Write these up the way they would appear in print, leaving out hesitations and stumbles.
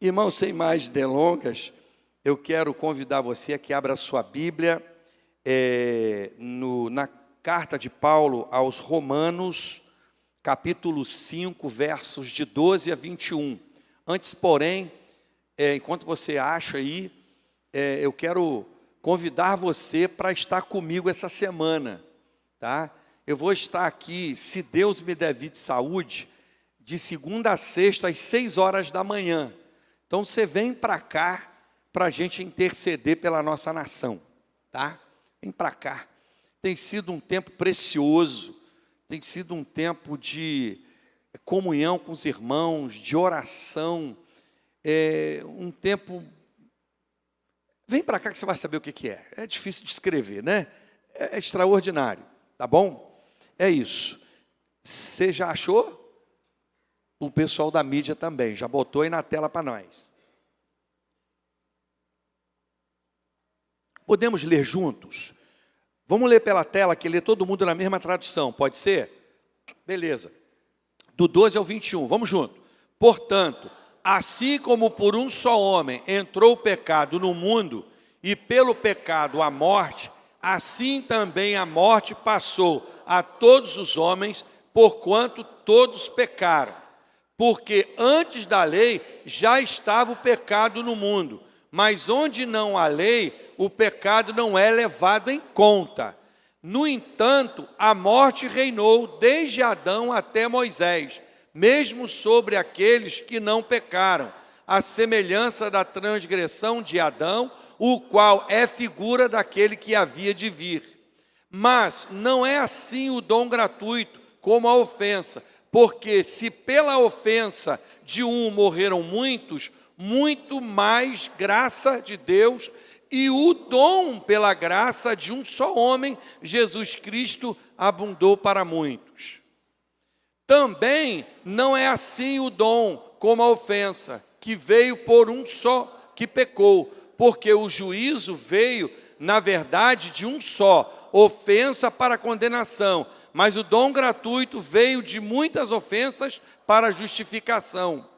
Irmão, sem mais delongas, eu quero convidar você a que abra sua Bíblia na carta de Paulo aos Romanos, capítulo 5, versos de 12 a 21. Antes, porém, enquanto você acha aí, eu quero convidar você para estar comigo essa semana, tá? Eu vou estar aqui, se Deus me der vida e saúde, de segunda a sexta, às 6 horas da manhã. Então, você vem para cá, para a gente interceder pela nossa nação, tá? Vem para cá. Tem sido um tempo precioso, tem sido um tempo de comunhão com os irmãos, de oração, um tempo... Vem para cá que você vai saber o que é. É difícil de escrever, né? É extraordinário, tá bom? É isso. Você já achou? O pessoal da mídia também, já botou aí na tela para nós. Podemos ler juntos? Vamos ler pela tela, que lê todo mundo na mesma tradução, pode ser? Beleza. Do 12 ao 21, vamos junto. Portanto, assim como por um só homem entrou o pecado no mundo, e pelo pecado a morte, assim também a morte passou a todos os homens, porquanto todos pecaram. Porque antes da lei já estava o pecado no mundo, mas onde não há lei, o pecado não é levado em conta. No entanto, a morte reinou desde Adão até Moisés, mesmo sobre aqueles que não pecaram, à semelhança da transgressão de Adão, o qual é figura daquele que havia de vir. Mas não é assim o dom gratuito, como a ofensa, porque se pela ofensa de um morreram muitos, muito mais graça de Deus e o dom pela graça de um só homem, Jesus Cristo, abundou para muitos. Também não é assim o dom como a ofensa, que veio por um só que pecou, porque o juízo veio, na verdade, de um só, ofensa para condenação, mas o dom gratuito veio de muitas ofensas para justificação.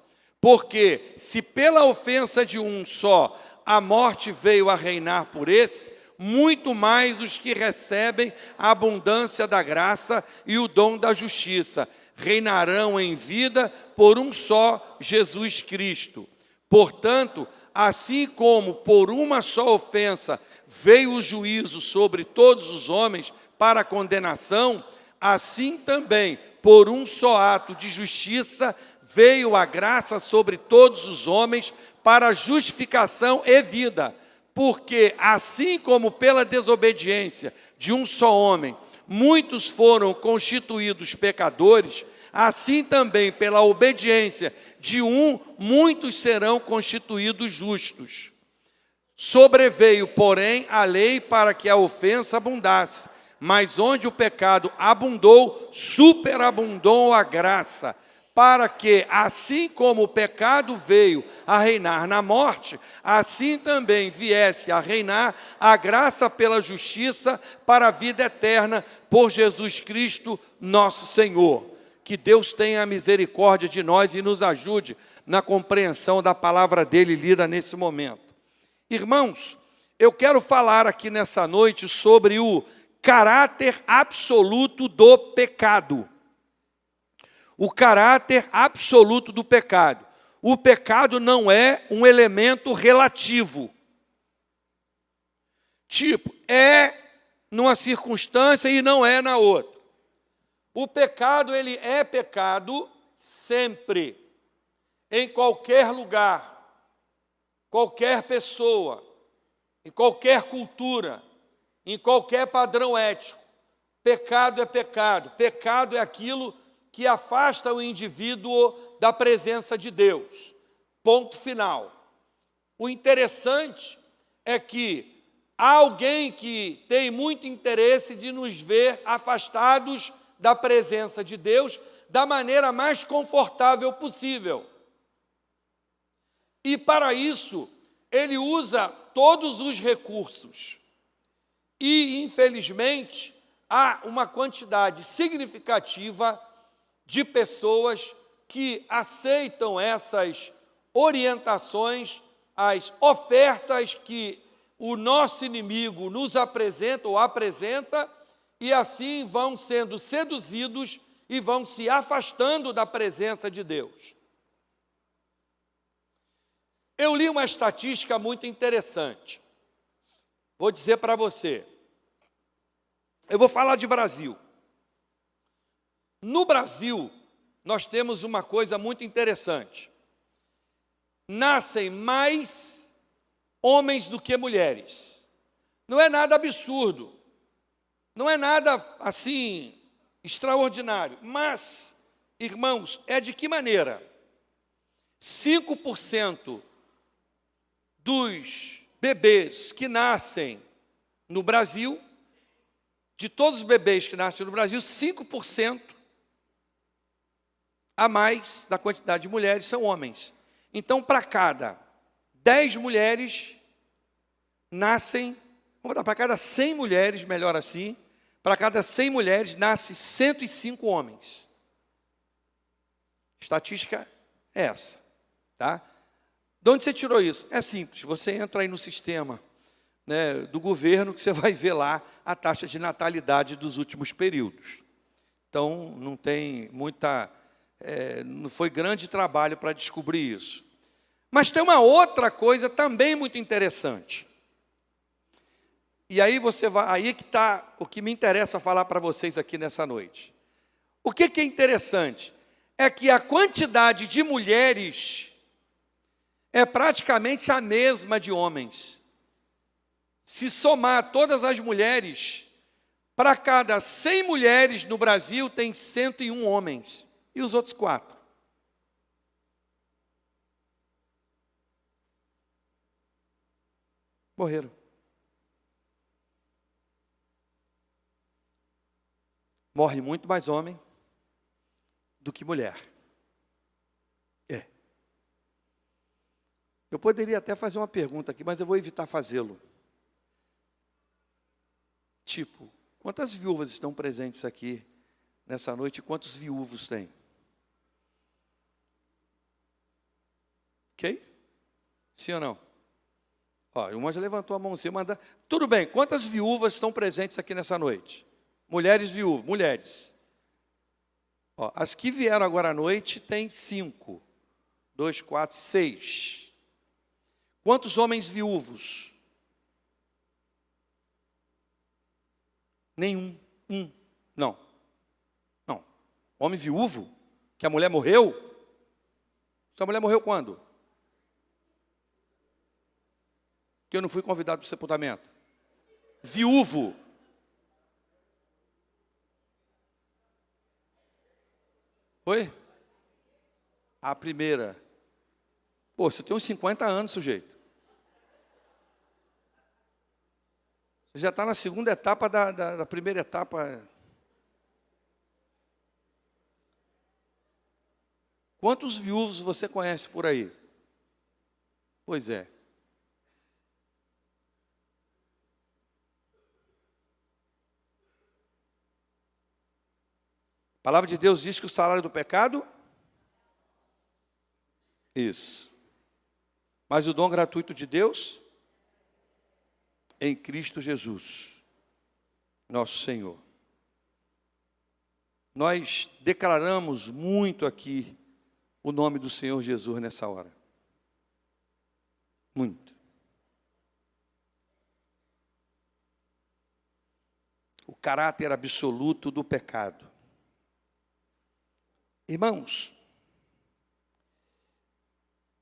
Porque se pela ofensa de um só a morte veio a reinar por esse, muito mais os que recebem a abundância da graça e o dom da justiça reinarão em vida por um só Jesus Cristo. Portanto, assim como por uma só ofensa veio o juízo sobre todos os homens para a condenação, assim também, por um só ato de justiça, veio a graça sobre todos os homens para justificação e vida. Porque assim como pela desobediência de um só homem, muitos foram constituídos pecadores, assim também pela obediência de um, muitos serão constituídos justos. Sobreveio, porém, a lei para que a ofensa abundasse, mas onde o pecado abundou, superabundou a graça, para que, assim como o pecado veio a reinar na morte, assim também viesse a reinar a graça pela justiça para a vida eterna, por Jesus Cristo, nosso Senhor. Que Deus tenha misericórdia de nós e nos ajude na compreensão da palavra dele lida nesse momento. Irmãos, eu quero falar aqui nessa noite sobre o caráter absoluto do pecado. O caráter absoluto do pecado. O pecado não é um elemento relativo. Tipo, é numa circunstância e não é na outra. O pecado, ele é pecado sempre, em qualquer lugar, qualquer pessoa, em qualquer cultura, em qualquer padrão ético. Pecado é pecado. Pecado é aquilo que afasta o indivíduo da presença de Deus. Ponto final. O interessante é que há alguém que tem muito interesse de nos ver afastados da presença de Deus da maneira mais confortável possível. E para isso, ele usa todos os recursos. E, infelizmente, há uma quantidade significativa de pessoas que aceitam essas orientações, as ofertas que o nosso inimigo nos apresenta ou apresenta, e assim vão sendo seduzidos e vão se afastando da presença de Deus. Eu li uma estatística muito interessante. Vou dizer para você. Eu vou falar de Brasil. No Brasil, nós temos uma coisa muito interessante. Nascem mais homens do que mulheres. Não é nada absurdo. Não é nada assim extraordinário. Mas, irmãos, é de que maneira? 5% dos bebês que nascem no Brasil, de todos os bebês que nascem no Brasil, 5% a mais da quantidade de mulheres são homens. Então, para cada 10 mulheres, nascem, vamos dar para cada 100 mulheres, melhor assim, para cada 100 mulheres, nasce 105 homens. Estatística é essa, tá? De onde você tirou isso? É simples, você entra aí no sistema, né, do governo, que você vai ver lá a taxa de natalidade dos últimos períodos. Então, não tem muita... não foi grande trabalho para descobrir isso. Mas tem uma outra coisa também muito interessante. E aí você vai, aí que está o que me interessa falar para vocês aqui nessa noite. O que é interessante? É que a quantidade de mulheres é praticamente a mesma de homens. Se somar todas as mulheres, para cada 100 mulheres no Brasil, tem 101 homens. E os outros 4? Morreram. Morre muito mais homem do que mulher. Eu poderia até fazer uma pergunta aqui, mas eu vou evitar fazê-lo. Tipo, quantas viúvas estão presentes aqui nessa noite e quantos viúvos tem? Ok? Sim ou não? Ó, uma já levantou a mãozinha, manda. Tudo bem, quantas viúvas estão presentes aqui nessa noite? Mulheres viúvas, mulheres. Ó, as que vieram agora à noite tem 5. 2, 4, 6. Quantos homens viúvos? Nenhum. Não. Não. Homem viúvo? Que a mulher morreu? Sua mulher morreu quando? Que eu não fui convidado para o sepultamento. Viúvo. Oi? A primeira. Pô, você tem uns 50 anos, sujeito. Você já está na segunda etapa da primeira etapa. Quantos viúvos você conhece por aí? Pois é. A palavra de Deus diz que o salário do pecado... Isso. Mas o dom gratuito de Deus... em Cristo Jesus, nosso Senhor. Nós declaramos muito aqui o nome do Senhor Jesus nessa hora. Muito. O caráter absoluto do pecado. Irmãos,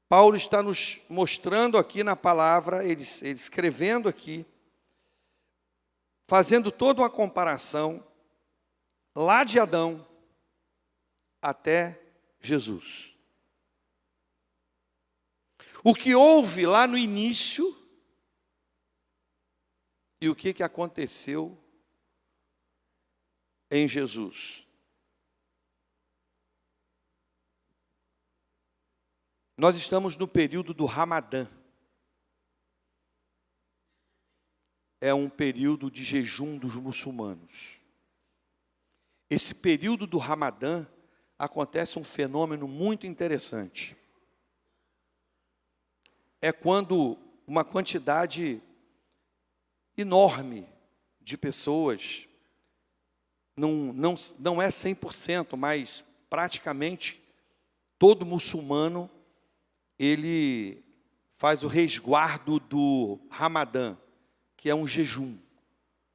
Paulo está nos mostrando aqui na palavra, ele escrevendo aqui, fazendo toda uma comparação, lá de Adão até Jesus. O que houve lá no início e o que aconteceu em Jesus. Nós estamos no período do Ramadã. É um período de jejum dos muçulmanos. Esse período do Ramadã acontece um fenômeno muito interessante. é quando uma quantidade enorme de pessoas, não é 100%, mas praticamente todo muçulmano, ele faz o resguardo do Ramadã, que é um jejum,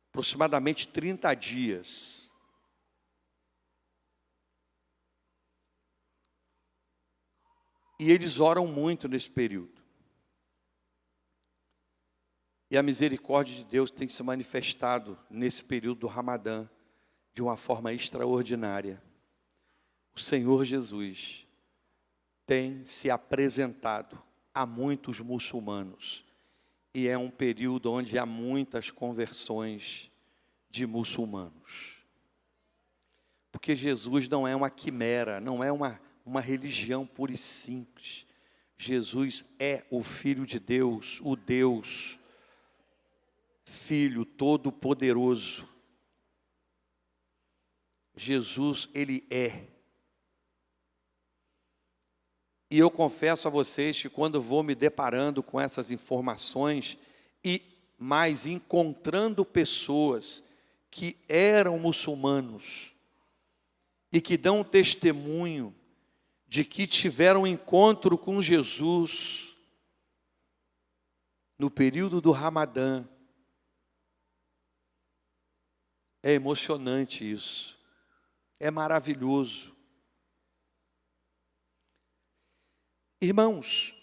aproximadamente 30 dias. E eles oram muito nesse período. E a misericórdia de Deus tem se manifestado nesse período do Ramadã de uma forma extraordinária. O Senhor Jesus tem se apresentado a muitos muçulmanos. E é um período onde há muitas conversões de muçulmanos. Porque Jesus não é uma quimera, não é uma religião pura e simples. Jesus é o Filho de Deus, o Deus Filho Todo-Poderoso. Jesus, Ele é. E eu confesso a vocês que quando vou me deparando com essas informações e mais encontrando pessoas que eram muçulmanos e que dão testemunho de que tiveram um encontro com Jesus no período do Ramadã, é emocionante isso, é maravilhoso. Irmãos,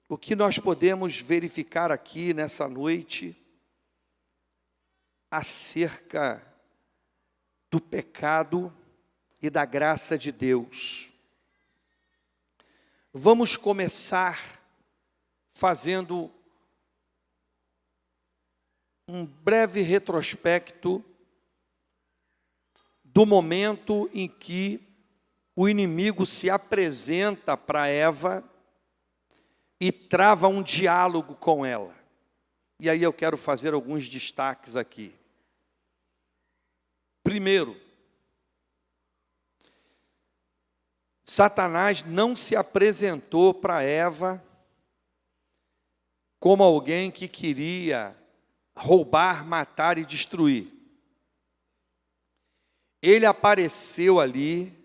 o que nós podemos verificar aqui nessa noite acerca do pecado e da graça de Deus? Vamos começar fazendo um breve retrospecto do momento em que o inimigo se apresenta para Eva e trava um diálogo com ela. E aí eu quero fazer alguns destaques aqui. Primeiro, Satanás não se apresentou para Eva como alguém que queria roubar, matar e destruir. Ele apareceu ali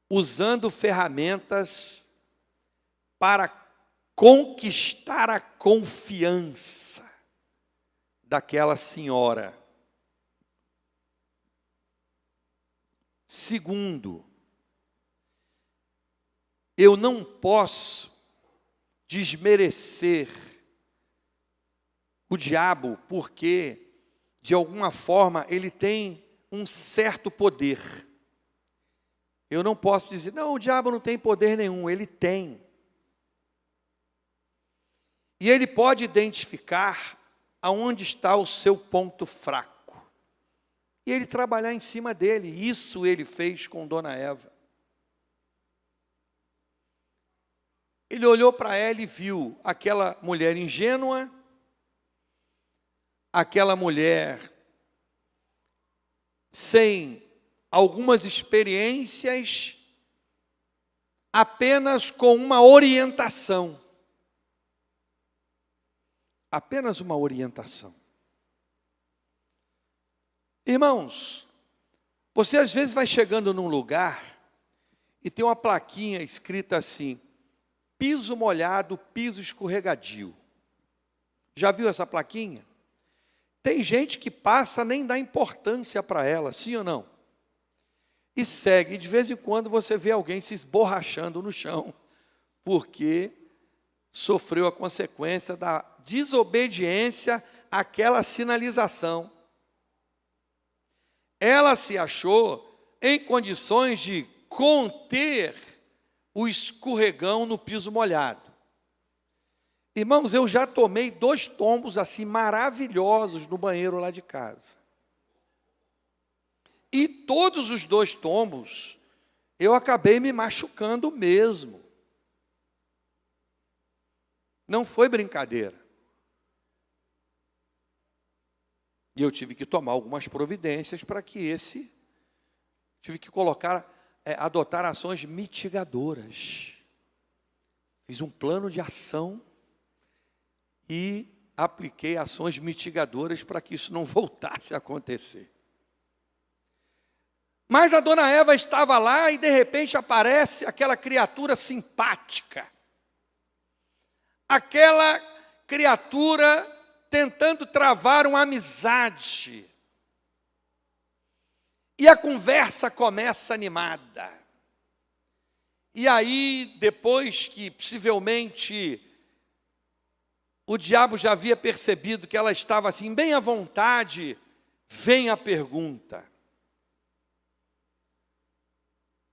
usando ferramentas para conquistar a confiança daquela senhora. Segundo, eu não posso desmerecer o diabo, porque, de alguma forma, ele tem um certo poder. Eu não posso dizer, não, o diabo não tem poder nenhum, ele tem. E ele pode identificar aonde está o seu ponto fraco. E ele trabalhar em cima dele. Isso ele fez com Dona Eva. Ele olhou para ela e viu aquela mulher ingênua, aquela mulher sem algumas experiências, apenas com uma orientação. Apenas uma orientação. Irmãos, você às vezes vai chegando num lugar e tem uma plaquinha escrita assim, piso molhado, piso escorregadio. Já viu essa plaquinha? Tem gente que passa, nem dá importância para ela, sim ou não? E segue, e de vez em quando você vê alguém se esborrachando no chão, porque sofreu a consequência da desobediência àquela sinalização. Ela se achou em condições de conter o escorregão no piso molhado. Irmãos, eu já tomei 2 tombos assim maravilhosos no banheiro lá de casa. E todos os 2 tombos, eu acabei me machucando mesmo. Não foi brincadeira. E eu tive que tomar algumas providências para que tive que adotar ações mitigadoras. Fiz um plano de ação e apliquei ações mitigadoras para que isso não voltasse a acontecer. Mas a dona Eva estava lá e de repente aparece aquela criatura simpática. Aquela criatura tentando travar uma amizade. E a conversa começa animada. E aí, depois que possivelmente o diabo já havia percebido que ela estava assim, bem à vontade, vem a pergunta.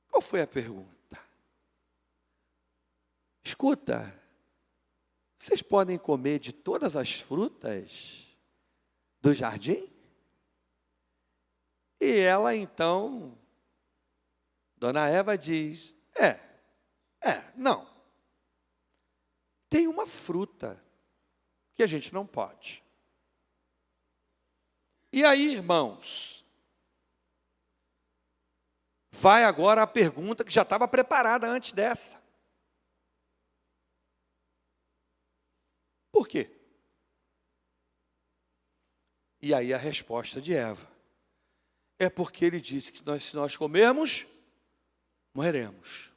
Qual foi a pergunta? Escuta, vocês podem comer de todas as frutas do jardim? E ela então, dona Eva diz, não. Tem uma fruta que a gente não pode. E aí, irmãos, vai agora a pergunta que já estava preparada antes dessa. Por quê? E aí a resposta de Eva. É porque ele disse que se nós comermos, morreremos.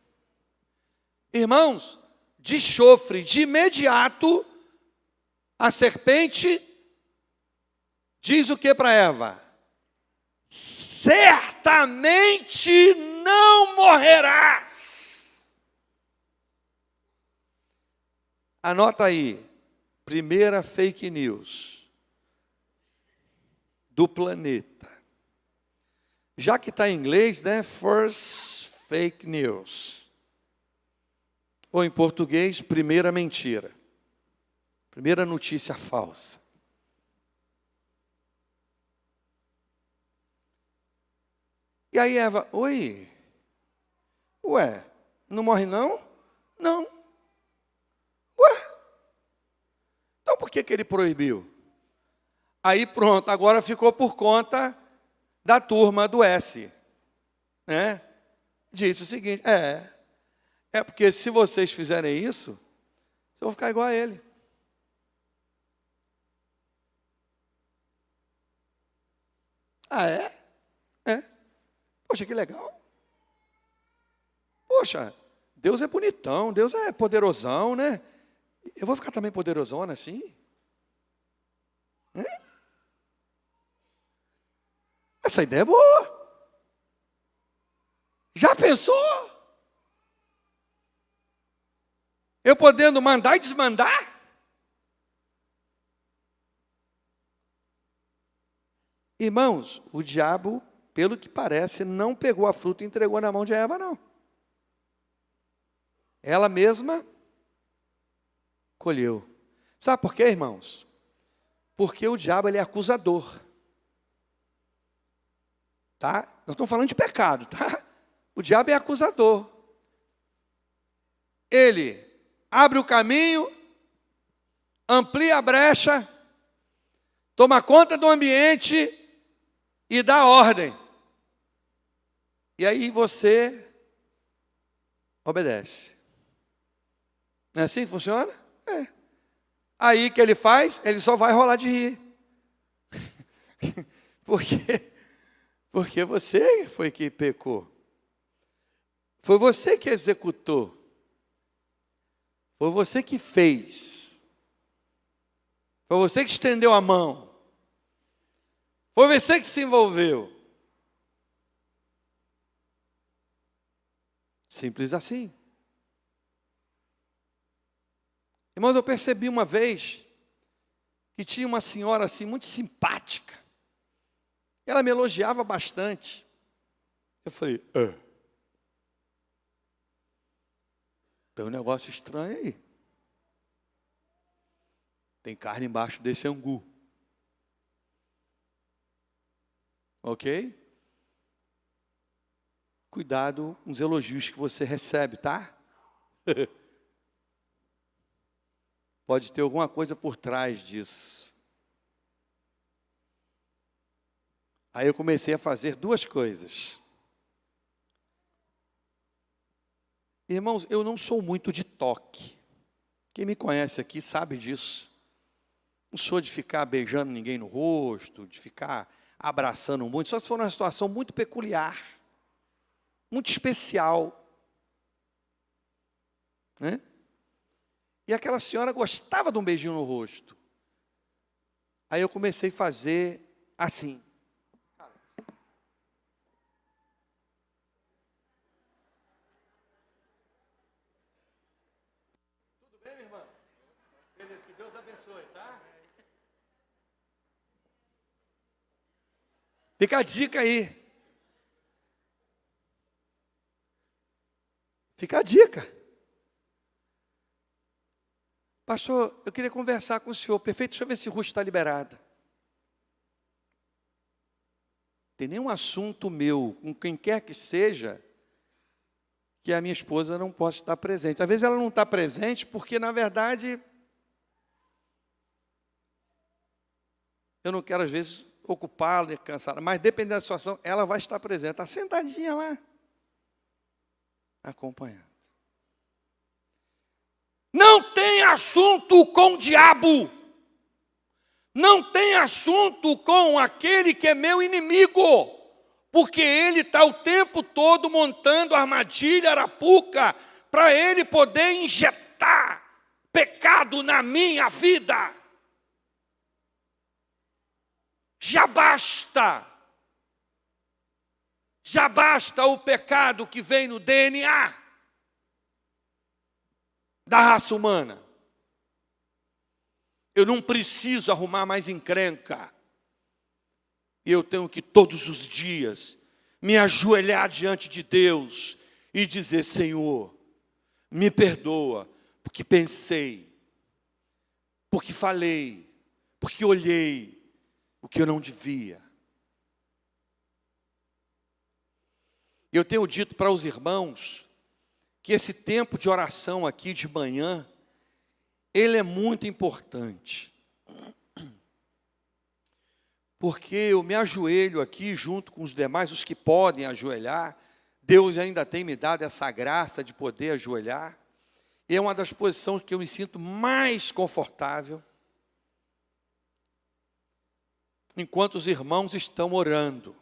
Irmãos, de chofre, de imediato, a serpente diz o que para Eva? Certamente não morrerás. Anota aí, primeira fake news do planeta. Já que está em inglês, né? First fake news. Ou em português, primeira mentira. Primeira notícia falsa. E aí Eva, oi? Ué, não morre não? Não. Ué? Então por que ele proibiu? Aí pronto, agora ficou por conta da turma do S. Né? Disse o seguinte, é porque se vocês fizerem isso, vocês vão ficar igual a ele. Ah, é? É. Poxa, que legal. Poxa, Deus é bonitão, Deus é poderosão, né? Eu vou ficar também poderosona assim? Essa ideia é boa. Já pensou? Eu podendo mandar e desmandar? Irmãos, o diabo, pelo que parece, não pegou a fruta e entregou na mão de Eva, não. Ela mesma colheu. Sabe por quê, irmãos? Porque o diabo, ele é acusador. Tá? Nós estamos falando de pecado, tá? O diabo é acusador. Ele abre o caminho, amplia a brecha, toma conta do ambiente e dá ordem. E aí você obedece. Não é assim que funciona? É. Aí que ele faz? Ele só vai rolar de rir. Porque você foi que pecou. Foi você que executou. Foi você que fez. Foi você que estendeu a mão. Foi você que se envolveu. Simples assim. Irmãos, eu percebi uma vez que tinha uma senhora assim muito simpática. Ela me elogiava bastante. Eu falei, tem um negócio estranho aí. Tem carne embaixo desse angu. Ok? Cuidado com os elogios que você recebe, tá? Pode ter alguma coisa por trás disso. Aí eu comecei a fazer duas coisas. Irmãos, eu não sou muito de toque. Quem me conhece aqui sabe disso. Não sou de ficar beijando ninguém no rosto, de ficar abraçando muito, só se for uma situação muito peculiar, muito especial, né? E aquela senhora gostava de um beijinho no rosto. Aí eu comecei a fazer assim. Tudo bem, minha irmã? Beleza, que Deus abençoe, tá? Fica a dica aí. Fica a dica. Pastor, eu queria conversar com o senhor. Perfeito, deixa eu ver se o Ruth está liberada. Tem nenhum assunto meu, com quem quer que seja, que a minha esposa não possa estar presente. Às vezes ela não está presente porque, na verdade, eu não quero, às vezes, ocupá-la, cansá-la. Mas, dependendo da situação, ela vai estar presente. Está sentadinha lá, acompanhando. Não tem assunto com o diabo. Não tem assunto com aquele que é meu inimigo. Porque ele está o tempo todo montando armadilha, arapuca, para ele poder injetar pecado na minha vida. Já basta. Já basta o pecado que vem no DNA da raça humana. Eu não preciso arrumar mais encrenca. Eu tenho que todos os dias me ajoelhar diante de Deus e dizer: Senhor, me perdoa, porque pensei, porque falei, porque olhei o que eu não devia. Eu tenho dito para os irmãos que esse tempo de oração aqui de manhã, ele é muito importante. Porque eu me ajoelho aqui junto com os demais, os que podem ajoelhar. Deus ainda tem me dado essa graça de poder ajoelhar. E é uma das posições que eu me sinto mais confortável. Enquanto os irmãos estão orando,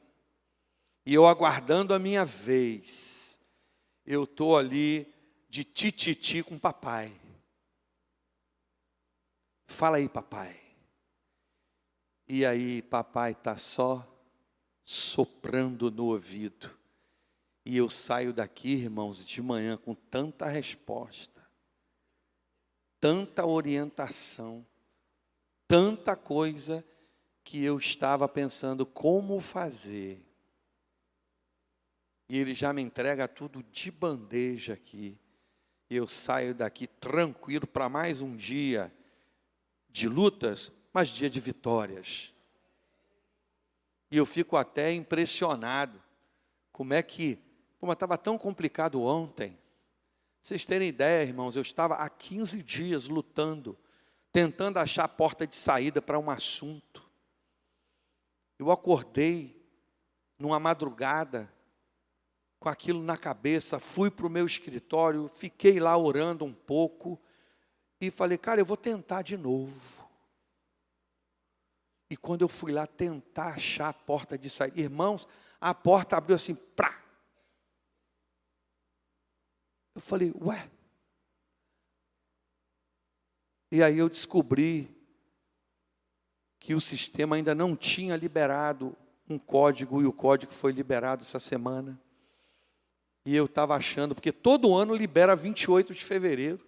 e eu aguardando a minha vez, eu estou ali de tititi com papai. Fala aí, papai. E aí, papai está só soprando no ouvido. E eu saio daqui, irmãos, de manhã com tanta resposta, tanta orientação, tanta coisa que eu estava pensando como fazer. E ele já me entrega tudo de bandeja aqui. E eu saio daqui tranquilo para mais um dia de lutas, mas dia de vitórias. E eu fico até impressionado. Como estava tão complicado ontem. Vocês terem ideia, irmãos, eu estava há 15 dias lutando, tentando achar a porta de saída para um assunto. Eu acordei numa madrugada, com aquilo na cabeça, fui para o meu escritório, fiquei lá orando um pouco, e falei, cara, eu vou tentar de novo. E quando eu fui lá tentar achar a porta de saída, irmãos, a porta abriu assim, prá. Eu falei, ué? E aí eu descobri que o sistema ainda não tinha liberado um código, e o código foi liberado essa semana. E eu estava achando, porque todo ano libera 28 de fevereiro,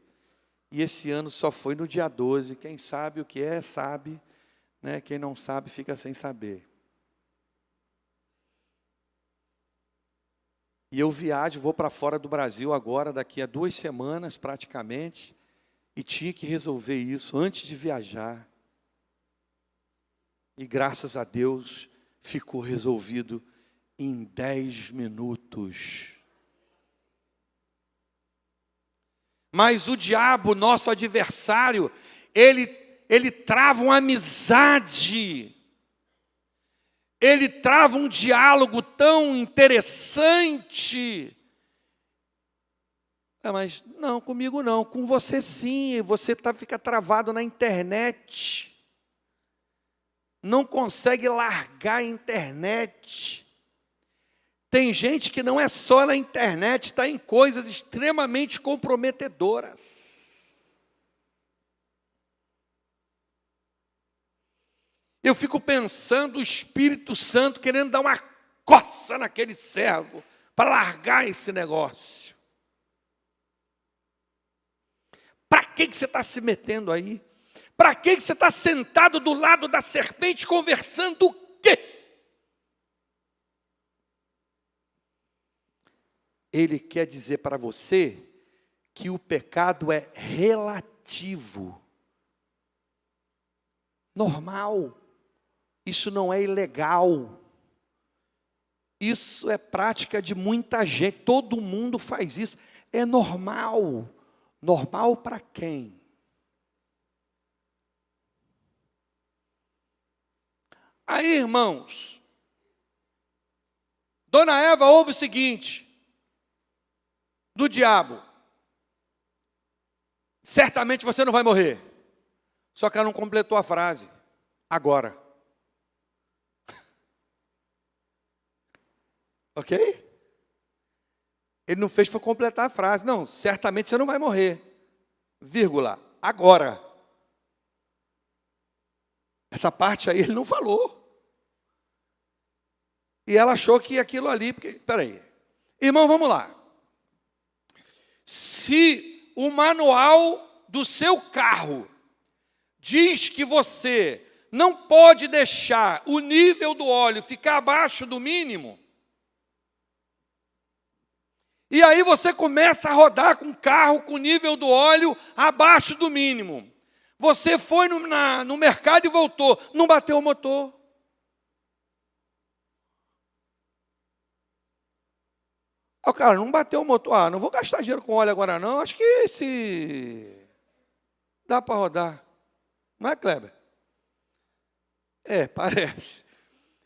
e esse ano só foi no dia 12. Quem sabe o que é, sabe, né? Quem não sabe, fica sem saber. E eu vou para fora do Brasil agora, daqui a 2 semanas praticamente, e tinha que resolver isso antes de viajar. E graças a Deus, ficou resolvido em 10 minutos. Mas o diabo, nosso adversário, ele trava uma amizade, ele trava um diálogo tão interessante, Mas não, comigo não, com você sim, você fica travado na internet. Não consegue largar a internet. Tem gente que não é só na internet, está em coisas extremamente comprometedoras. Eu fico pensando o Espírito Santo querendo dar uma coça naquele servo, para largar esse negócio. Para que você está se metendo aí? Para que você está sentado do lado da serpente conversando o quê? Ele quer dizer para você que o pecado é relativo. Normal. Isso não é ilegal. Isso é prática de muita gente. Todo mundo faz isso. É normal. Normal para quem? Aí, irmãos, Dona Eva ouve o seguinte do diabo: certamente você não vai morrer. Só que ela não completou a frase. Agora. Ok? Ele não fez para completar a frase. Não, certamente você não vai morrer. Vírgula. Agora. Essa parte aí ele não falou. E ela achou que aquilo ali... Peraí. Irmão, vamos lá. Se o manual do seu carro diz que você não pode deixar o nível do óleo ficar abaixo do mínimo, e aí você começa a rodar com o carro com o nível do óleo abaixo do mínimo. Você foi no mercado e voltou, não bateu o motor. O cara, não bateu o motor. Ah, não vou gastar dinheiro com óleo agora não, acho que esse dá para rodar. Não é, Kleber? É, parece.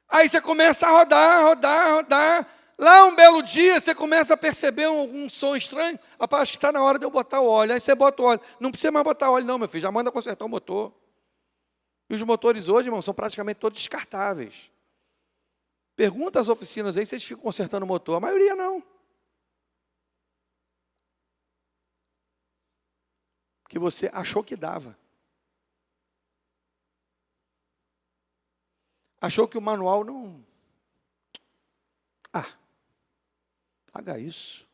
Aí você começa a rodar. Lá um belo dia você começa a perceber um som estranho. Rapaz, acho que está na hora de eu botar o óleo. Aí você bota o óleo. Não precisa mais botar óleo não, meu filho. Já manda consertar o motor. E os motores hoje, irmão, são praticamente todos descartáveis. Pergunta às oficinas aí se eles ficam consertando o motor. A maioria não. Que você achou que dava. Achou que o manual não... paga isso.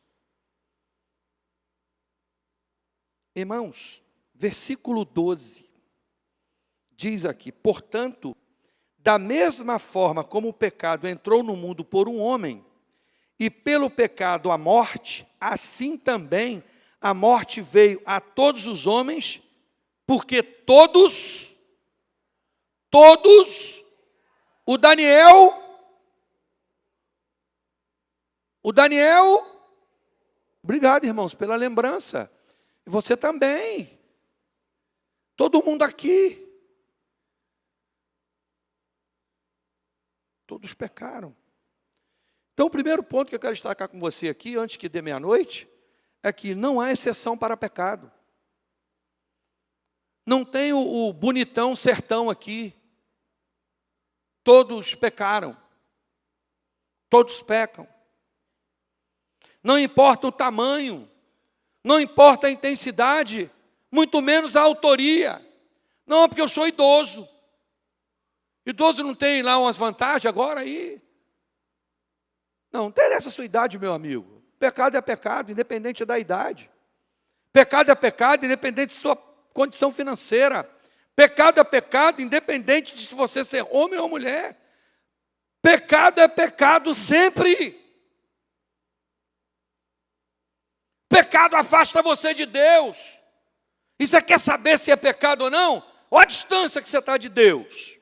Irmãos, versículo 12. Diz aqui: portanto, da mesma forma como o pecado entrou no mundo por um homem, e pelo pecado a morte, assim também a morte veio a todos os homens, porque todos, o Daniel, obrigado, irmãos, pela lembrança. E você também. Todo mundo aqui. Todos pecaram. Então, o primeiro ponto que eu quero destacar com você aqui, antes que dê meia-noite, é que não há exceção para pecado. Não tem o bonitão sertão aqui. Todos pecaram. Todos pecam. Não importa o tamanho, não importa a intensidade, muito menos a autoria. Não, porque eu sou idoso. Idoso não tem lá umas vantagens agora aí? Não interessa a sua idade, meu amigo. Pecado é pecado, independente da idade. Pecado é pecado, independente de sua condição financeira. Pecado é pecado, independente de você ser homem ou mulher. Pecado é pecado sempre. Pecado afasta você de Deus. E você quer saber se é pecado ou não? Olha a distância que você está de Deus.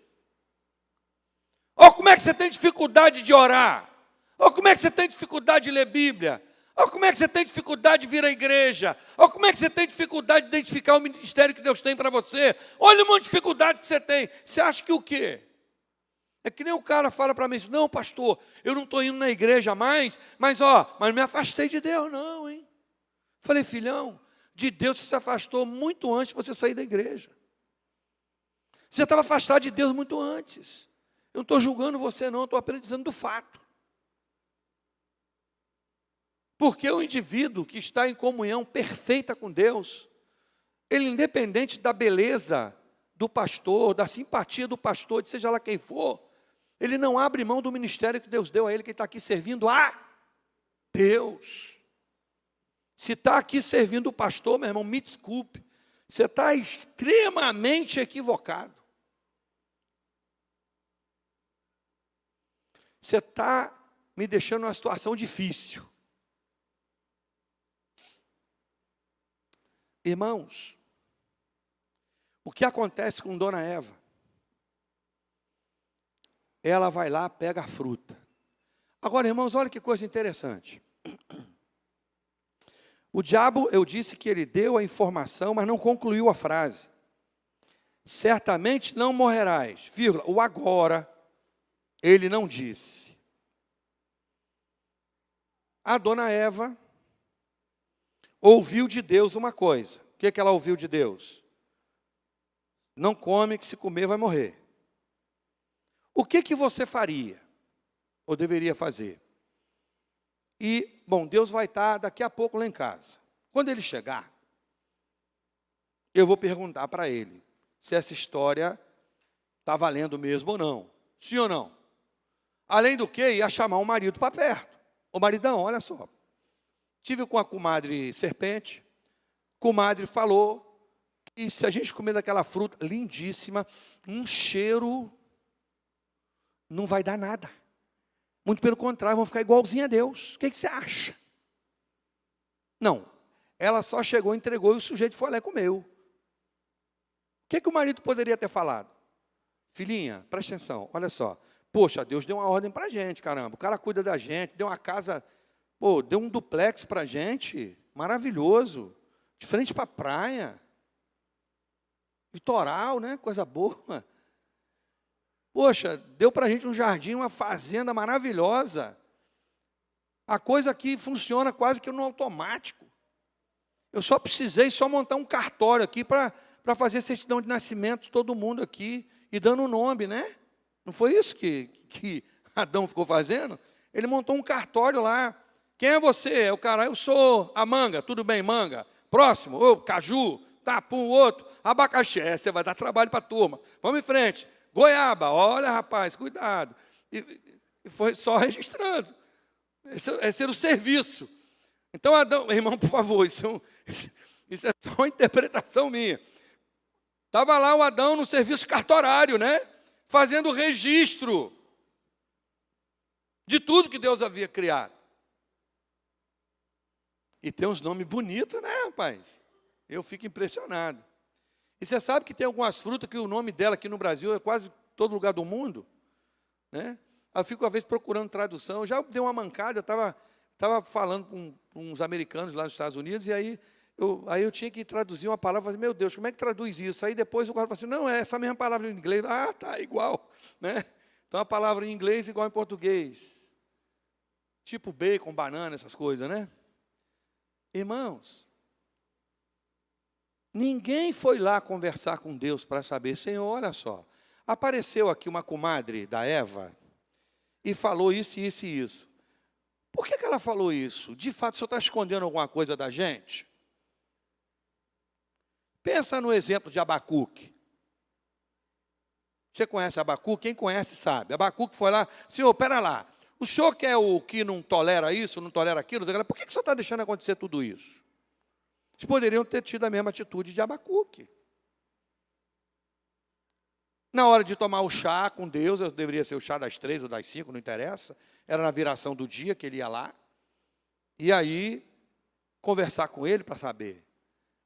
Olha como é que você tem dificuldade de orar. Olha como é que você tem dificuldade de ler Bíblia. Olha como é que você tem dificuldade de vir à igreja. Olha como é que você tem dificuldade de identificar o ministério que Deus tem para você. Olha um monte de dificuldade que você tem. Você acha que o quê? É que nem o cara fala para mim assim: não, pastor, eu não estou indo na igreja mais, mas me afastei de Deus não, hein? Falei, filhão, de Deus você se afastou muito antes de você sair da igreja. Você estava afastado de Deus muito antes. Eu não estou julgando você não, estou apenas dizendo do fato. Porque o indivíduo que está em comunhão perfeita com Deus, ele independente da beleza do pastor, da simpatia do pastor, de seja lá quem for, ele não abre mão do ministério que Deus deu a ele, que está aqui servindo a Deus. Se está aqui servindo o pastor, meu irmão, me desculpe, você está extremamente equivocado. Você está me deixando numa situação difícil. Irmãos, o que acontece com Dona Eva? Ela vai lá, pega a fruta. Agora, irmãos, olha que coisa interessante. O diabo, eu disse que ele deu a informação, mas não concluiu a frase. Certamente não morrerás, vírgula, o agora, ele não disse. A Dona Eva ouviu de Deus uma coisa. O que ela ouviu de Deus? Não come, que se comer vai morrer. O que você faria? Ou deveria fazer? E, bom, Deus vai estar daqui a pouco lá em casa. Quando ele chegar, eu vou perguntar para ele se essa história está valendo mesmo ou não. Sim ou não? Além do que, ia chamar o marido para perto. Ô maridão, olha só. Tive com a comadre Serpente. Comadre falou que se a gente comer daquela fruta lindíssima, um cheiro não vai dar nada. Muito pelo contrário, vão ficar igualzinho a Deus. O que você acha? Não. Ela só chegou, entregou e o sujeito foi lá e comeu. O que o marido poderia ter falado? Filhinha, presta atenção, olha só. Poxa, Deus deu uma ordem para a gente, caramba. O cara cuida da gente, deu uma casa, pô, deu um duplex para a gente, maravilhoso, de frente para a praia. Litoral, né? Coisa boa. Poxa, deu para a gente um jardim, uma fazenda maravilhosa. A coisa aqui funciona quase que no automático. Eu só precisei montar um cartório aqui para fazer certidão de nascimento, todo mundo aqui, e dando o nome, né? Não foi isso que Adão ficou fazendo? Ele montou um cartório lá. Quem é você? É o cara, eu sou a manga, tudo bem, manga. Próximo, ô, caju, tapum, outro, abacaxi. Você vai dar trabalho para a turma. Vamos em frente. Goiaba, olha, rapaz, cuidado. E foi só registrando. Esse era o serviço. Então, Adão, irmão, por favor, isso é só uma interpretação minha. Estava lá o Adão no serviço cartorário, né? Fazendo registro de tudo que Deus havia criado. E tem uns nomes bonitos, né, rapaz? Eu fico impressionado. E você sabe que tem algumas frutas que o nome dela aqui no Brasil é quase todo lugar do mundo, né? Eu fico, às vezes, procurando tradução. Eu já dei uma mancada, eu estava falando com uns americanos lá nos Estados Unidos, e aí eu tinha que traduzir uma palavra, eu falei, meu Deus, como é que traduz isso? Aí depois o cara falou assim, não, é essa mesma palavra em inglês. Ah, tá, igual, né? Então a palavra em inglês é igual em português. Tipo bacon, banana, essas coisas, né? Irmãos, ninguém foi lá conversar com Deus para saber, Senhor, olha só, apareceu aqui uma comadre da Eva e falou isso, isso e isso. Por que ela falou isso? De fato, o Senhor está escondendo alguma coisa da gente? Pensa no exemplo de Abacuque. Você conhece Abacuque? Quem conhece sabe. Abacuque foi lá, Senhor, pera lá, o senhor que é o que não tolera isso, não tolera aquilo, por que o senhor está deixando acontecer tudo isso? Vocês poderiam ter tido a mesma atitude de Abacuque. Na hora de tomar o chá com Deus, eu deveria ser o chá das 3 ou das 5, não interessa. Era na viração do dia que ele ia lá. E aí, conversar com ele para saber.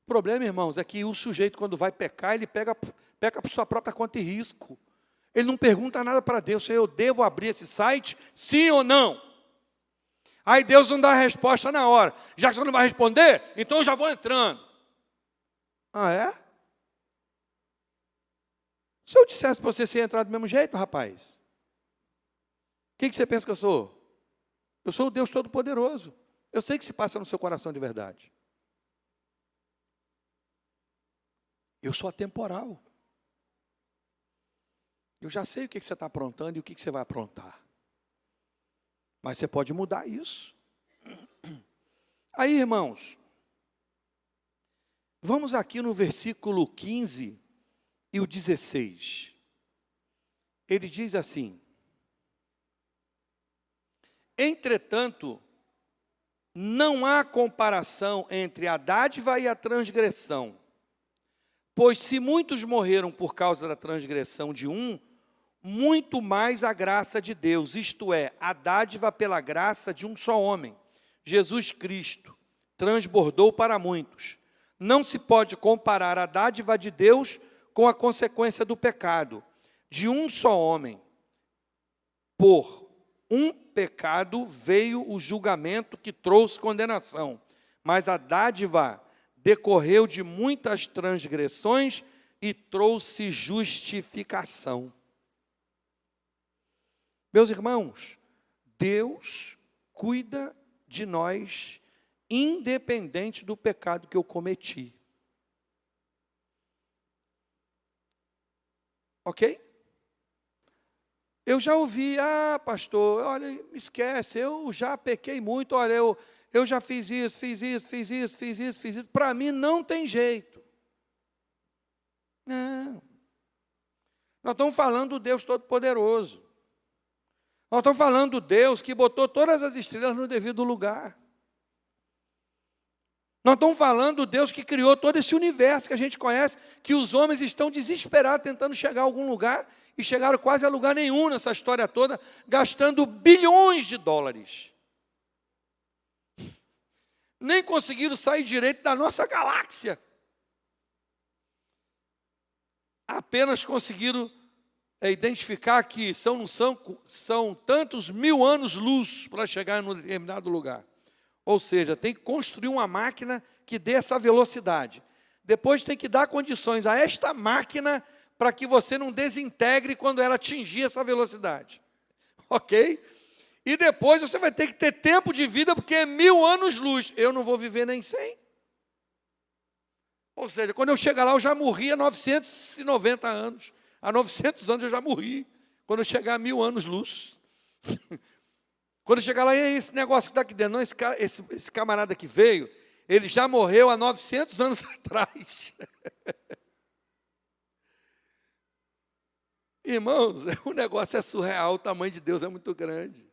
O problema, irmãos, é que o sujeito, quando vai pecar, ele peca por sua própria conta e risco. Ele não pergunta nada para Deus, se eu devo abrir esse site, sim ou não? Aí Deus não dá a resposta na hora. Já que você não vai responder, então eu já vou entrando. Ah, é? Se eu dissesse para você entrar do mesmo jeito, rapaz, o que você pensa que eu sou? Eu sou o Deus Todo-Poderoso. Eu sei que se passa no seu coração de verdade. Eu sou atemporal. Eu já sei o que você está aprontando e o que você vai aprontar. Mas você pode mudar isso. Aí, irmãos, vamos aqui no versículo 15 e o 16. Ele diz assim: entretanto, não há comparação entre a dádiva e a transgressão. Pois se muitos morreram por causa da transgressão de um, muito mais a graça de Deus, isto é, a dádiva pela graça de um só homem, Jesus Cristo, transbordou para muitos. Não se pode comparar a dádiva de Deus com a consequência do pecado. De um só homem, por um pecado, veio o julgamento que trouxe condenação. Mas a dádiva decorreu de muitas transgressões e trouxe justificação. Meus irmãos, Deus cuida de nós, independente do pecado que eu cometi. Ok? Eu já ouvi, pastor, olha, esquece, eu já pequei muito, olha, eu já fiz isso. Para mim não tem jeito. Não. Nós estamos falando do Deus Todo-Poderoso. Nós estamos falando do Deus que botou todas as estrelas no devido lugar. Nós estamos falando do Deus que criou todo esse universo que a gente conhece, que os homens estão desesperados tentando chegar a algum lugar, e chegaram quase a lugar nenhum nessa história toda, gastando bilhões de dólares. Nem conseguiram sair direito da nossa galáxia. Apenas conseguiram identificar que são tantos mil anos-luz para chegar em um determinado lugar. Ou seja, tem que construir uma máquina que dê essa velocidade. Depois tem que dar condições a esta máquina para que você não desintegre quando ela atingir essa velocidade. Ok? E depois você vai ter que ter tempo de vida, porque é 1000 anos-luz. Eu não vou viver nem 100. Ou seja, quando eu chegar lá, eu já morri há 990 anos. Há 900 anos eu já morri. Quando eu chegar a 1000 anos-luz. Quando eu chegar lá, e esse negócio que está aqui dentro? Não, esse camarada que veio, ele já morreu há 900 anos atrás. Irmãos, o negócio é surreal, o tamanho de Deus é muito grande.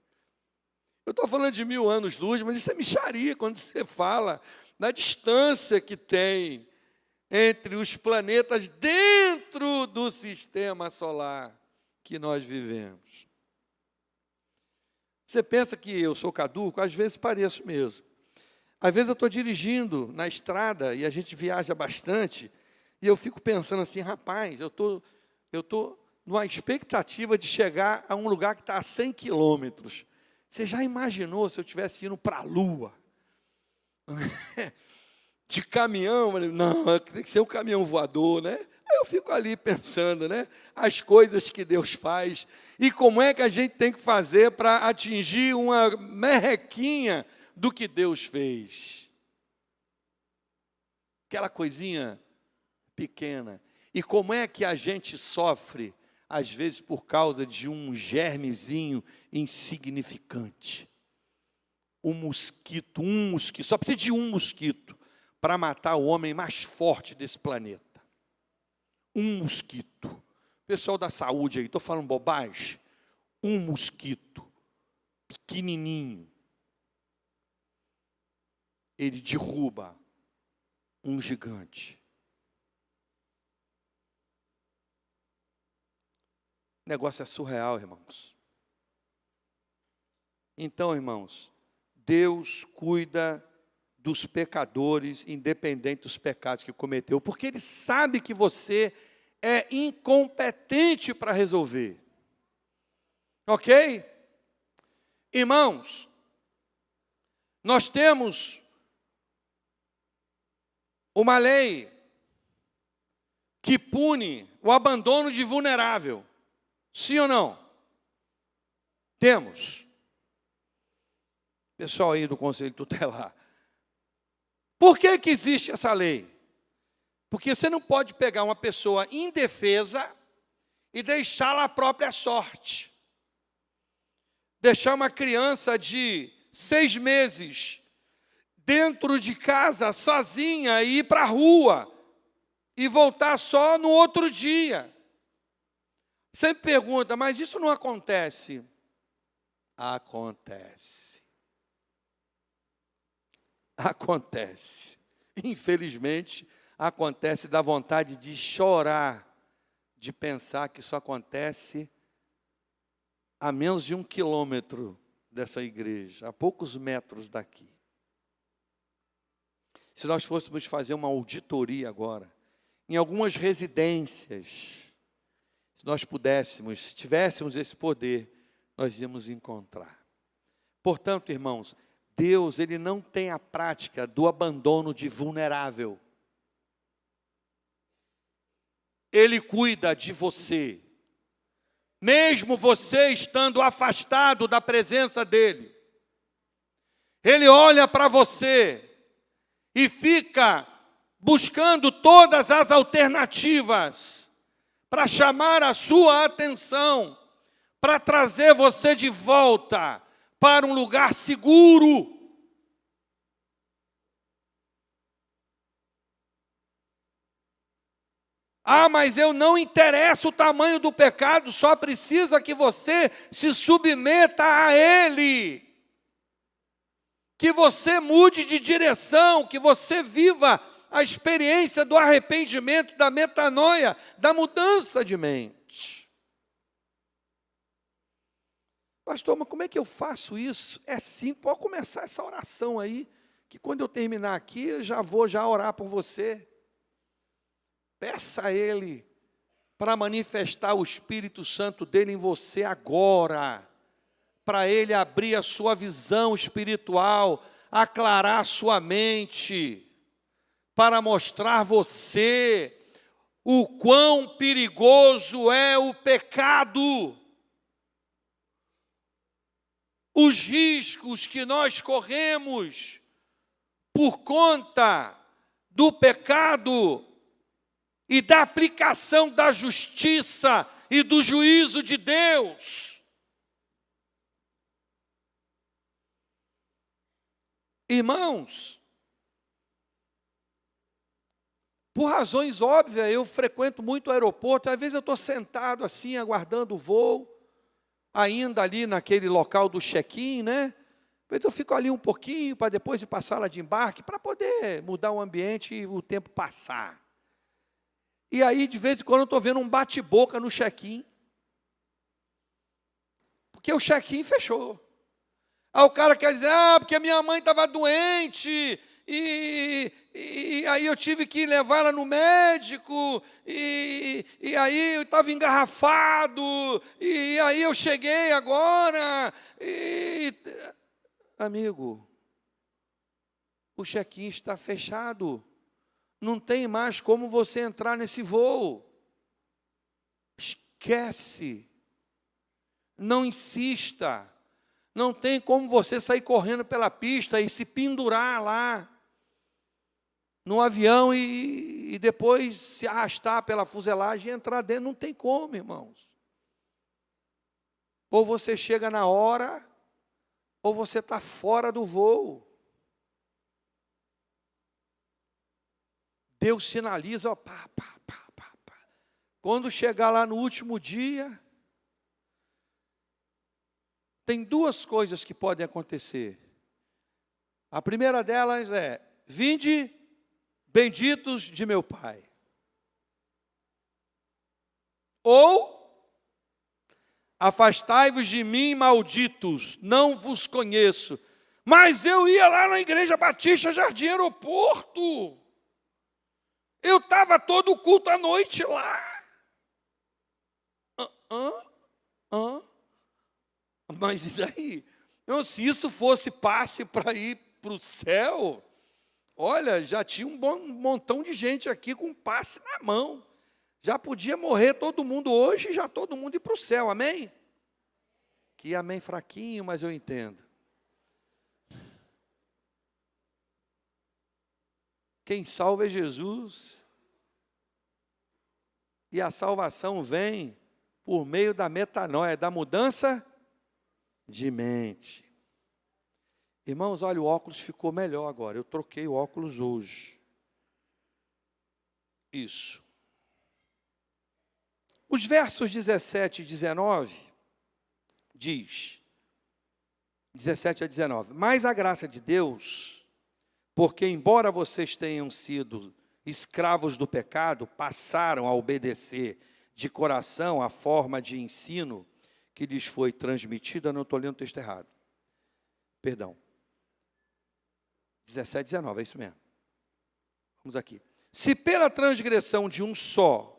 Eu estou falando de 1000 anos-luz, mas isso é mixaria quando você fala da distância que tem entre os planetas dentro do sistema solar que nós vivemos. Você pensa que eu sou caduco? Às vezes pareço mesmo. Às vezes eu estou dirigindo na estrada e a gente viaja bastante e eu fico pensando assim, rapaz, eu estou numa expectativa de chegar a um lugar que está a 100 quilômetros. Você já imaginou se eu estivesse indo para a Lua? De caminhão? Não, tem que ser um caminhão voador, né? Aí eu fico ali pensando, né? As coisas que Deus faz e como é que a gente tem que fazer para atingir uma merrequinha do que Deus fez. Aquela coisinha pequena. E como é que a gente sofre, às vezes, por causa de um germezinho insignificante. Um mosquito, só precisa de um mosquito para matar o homem mais forte desse planeta. Um mosquito. Pessoal da saúde aí, estou falando bobagem? Um mosquito, pequenininho, ele derruba um gigante. O negócio é surreal, irmãos. Então, irmãos, Deus cuida dos pecadores, independente dos pecados que cometeu, porque Ele sabe que você é incompetente para resolver. Ok? Irmãos, nós temos uma lei que pune o abandono de vulnerável. Sim ou não? Temos. Pessoal aí do Conselho Tutelar. Por que existe essa lei? Porque você não pode pegar uma pessoa indefesa e deixá-la à própria sorte. Deixar uma criança de 6 meses dentro de casa, sozinha, e ir para a rua e voltar só no outro dia. Sempre pergunta, mas isso não acontece? Acontece. Acontece. Infelizmente, acontece, dá vontade de chorar, de pensar que isso acontece a menos de 1 quilômetro dessa igreja, a poucos metros daqui. Se nós fôssemos fazer uma auditoria agora, em algumas residências, se nós pudéssemos, se tivéssemos esse poder, nós íamos encontrar. Portanto, irmãos, Deus, Ele não tem a prática do abandono de vulnerável. Ele cuida de você, mesmo você estando afastado da presença dEle. Ele olha para você e fica buscando todas as alternativas para chamar a sua atenção, para trazer você de volta para um lugar seguro. Ah, mas eu não interesso o tamanho do pecado, só precisa que você se submeta a ele. Que você mude de direção, que você viva a experiência do arrependimento, da metanoia, da mudança de mente. Pastor, mas como é que eu faço isso? É simples, pode começar essa oração aí, que quando eu terminar aqui, eu já vou orar por você. Peça a Ele para manifestar o Espírito Santo dele em você agora, para Ele abrir a sua visão espiritual, aclarar a sua mente, para mostrar você o quão perigoso é o pecado, os riscos que nós corremos por conta do pecado e da aplicação da justiça e do juízo de Deus. Irmãos, por razões óbvias, eu frequento muito o aeroporto, às vezes eu estou sentado assim, aguardando o voo, ainda ali naquele local do check-in, né? Às vezes eu fico ali um pouquinho, para depois ir para a sala de embarque, para poder mudar o ambiente e o tempo passar. E aí, de vez em quando, eu estou vendo um bate-boca no check-in. Porque o check-in fechou. Aí o cara quer dizer, porque a minha mãe estava doente, e aí eu tive que levar ela no médico, e aí eu estava engarrafado, e aí eu cheguei agora. Amigo, o check-in está fechado. Não tem mais como você entrar nesse voo. Esquece. Não insista. Não tem como você sair correndo pela pista e se pendurar lá no avião e depois se arrastar pela fuselagem e entrar dentro. Não tem como, irmãos. Ou você chega na hora, ou você está fora do voo. Deus sinaliza, pá. Quando chegar lá no último dia, tem 2 coisas que podem acontecer. A primeira delas é, vinde, benditos de meu Pai. Ou, afastai-vos de mim, malditos, não vos conheço. Mas eu ia lá na Igreja Batista Jardim Aeroporto. Eu estava todo o culto à noite lá. Mas e daí? Então, se isso fosse passe para ir para o céu, olha, já tinha um montão de gente aqui com passe na mão. Já podia morrer todo mundo hoje e já todo mundo ir para o céu, amém? Que amém fraquinho, mas eu entendo. Quem salva é Jesus. E a salvação vem por meio da metanoia, da mudança de mente. Irmãos, olha, o óculos ficou melhor agora. Eu troquei o óculos hoje. Isso. Os versos 17 e 19 diz, 17 a 19, mas a graça de Deus, porque embora vocês tenham sido escravos do pecado, passaram a obedecer de coração a forma de ensino que lhes foi transmitida. Não estou lendo o texto errado. Perdão. 17, 19, é isso mesmo. Vamos aqui. Se pela transgressão de um só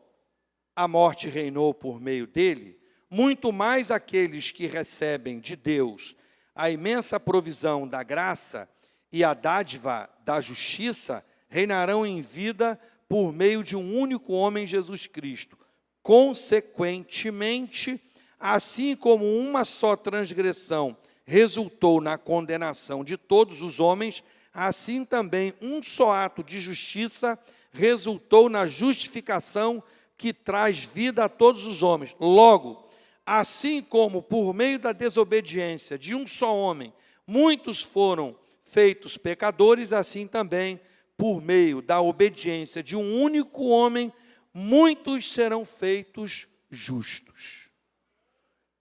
a morte reinou por meio dele, muito mais aqueles que recebem de Deus a imensa provisão da graça e a dádiva da justiça reinarão em vida por meio de um único homem, Jesus Cristo. Consequentemente, assim como uma só transgressão resultou na condenação de todos os homens, assim também um só ato de justiça resultou na justificação que traz vida a todos os homens. Logo, assim como por meio da desobediência de um só homem, muitos foram feitos pecadores, assim também, por meio da obediência de um único homem, muitos serão feitos justos.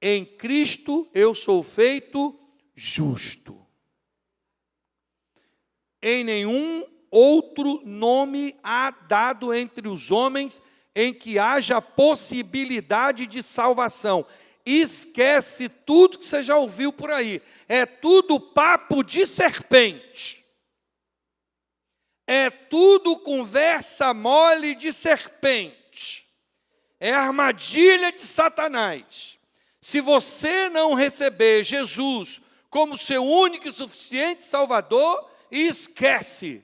Em Cristo eu sou feito justo. Em nenhum outro nome há dado entre os homens em que haja possibilidade de salvação. Esquece tudo que você já ouviu por aí. É tudo papo de serpente. É tudo conversa mole de serpente. É armadilha de Satanás. Se você não receber Jesus como seu único e suficiente Salvador, esquece.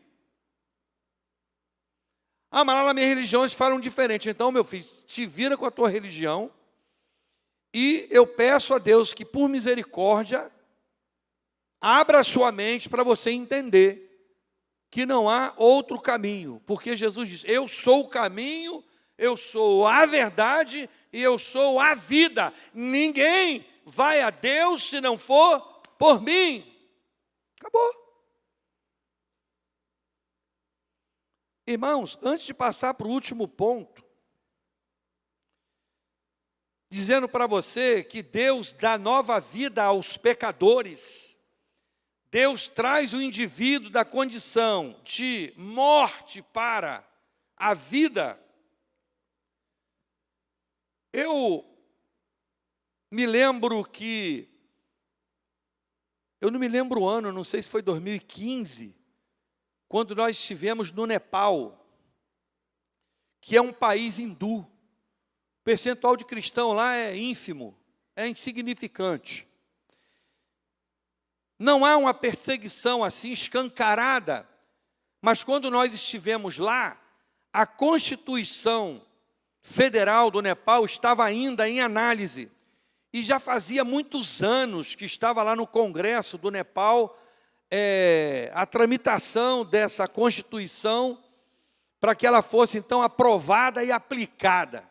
Ah, mas lá na minha religião eles falam diferente. Então, meu filho, te vira com a tua religião. E eu peço a Deus que, por misericórdia, abra a sua mente para você entender que não há outro caminho. Porque Jesus diz, eu sou o caminho, eu sou a verdade e eu sou a vida. Ninguém vai a Deus se não for por mim. Acabou. Irmãos, antes de passar para o último ponto, dizendo para você que Deus dá nova vida aos pecadores, Deus traz o indivíduo da condição de morte para a vida. Eu me lembro que, eu não me lembro o ano, não sei se foi 2015, quando nós estivemos no Nepal, que é um país hindu. O percentual de cristão lá é ínfimo, é insignificante. Não há uma perseguição assim escancarada, mas quando nós estivemos lá, a Constituição Federal do Nepal estava ainda em análise, e já fazia muitos anos que estava lá no Congresso do Nepal, a tramitação dessa Constituição, para que ela fosse então aprovada e aplicada.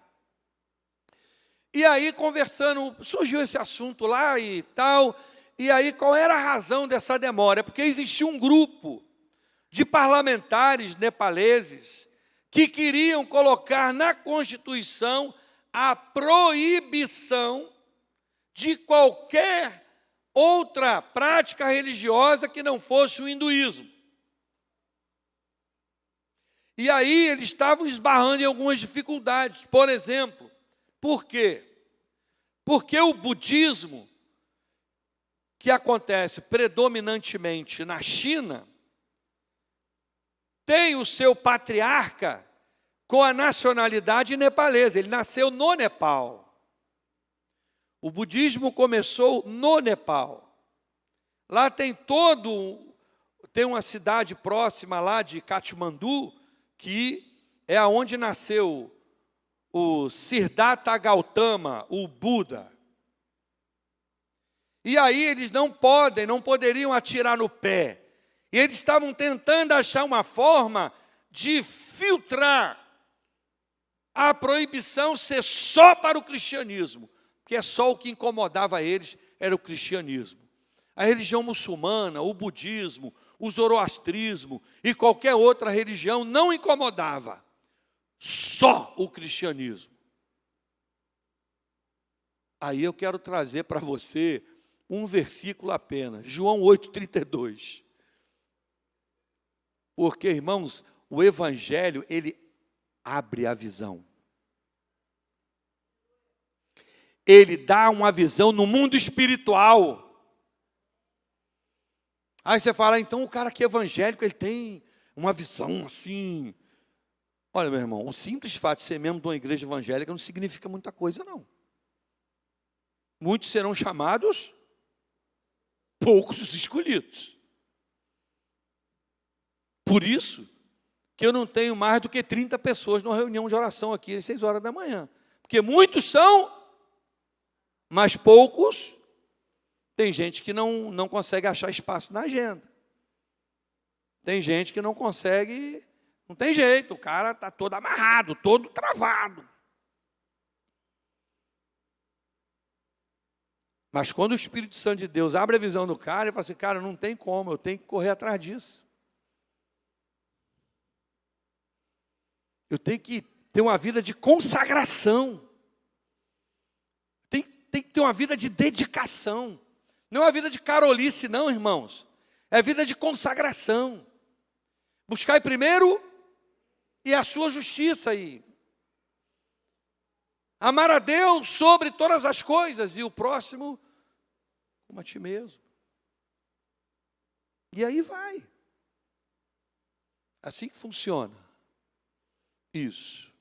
E aí, conversando, surgiu esse assunto lá e tal, e aí qual era a razão dessa demora? É porque existia um grupo de parlamentares nepaleses que queriam colocar na Constituição a proibição de qualquer outra prática religiosa que não fosse o hinduísmo. E aí eles estavam esbarrando em algumas dificuldades. Por exemplo, por quê? Porque o budismo, que acontece predominantemente na China, tem o seu patriarca com a nacionalidade nepalesa. Ele nasceu no Nepal. O budismo começou no Nepal. Lá tem uma cidade próxima lá de Katmandu, que é onde nasceu o Siddhartha Gautama, o Buda. E aí eles não poderiam atirar no pé. E eles estavam tentando achar uma forma de filtrar a proibição ser só para o cristianismo, porque é só o que incomodava eles, era o cristianismo. A religião muçulmana, o budismo, o zoroastrismo e qualquer outra religião não incomodava, só o cristianismo. Aí eu quero trazer para você um versículo apenas, João 8,32. Porque, irmãos, o evangelho, ele abre a visão. Ele dá uma visão no mundo espiritual. Aí você fala, então o cara que é evangélico, ele tem uma visão assim. Olha, meu irmão, o simples fato de ser membro de uma igreja evangélica não significa muita coisa, não. Muitos serão chamados, poucos os escolhidos. Por isso que eu não tenho mais do que 30 pessoas numa reunião de oração aqui às 6 horas da manhã. Porque muitos são, mas poucos. Tem gente que não consegue achar espaço na agenda. Tem gente que não consegue, não tem jeito, o cara está todo amarrado, todo travado. Mas quando o Espírito Santo de Deus abre a visão do cara, ele fala assim, cara, não tem como, eu tenho que correr atrás disso. Eu tenho que ter uma vida de consagração. Tem que ter uma vida de dedicação. Não é uma vida de carolice, não, irmãos. É vida de consagração. Buscai primeiro e a sua justiça aí. Amar a Deus sobre todas as coisas e o próximo como a ti mesmo. E aí vai. Assim que funciona. Isso.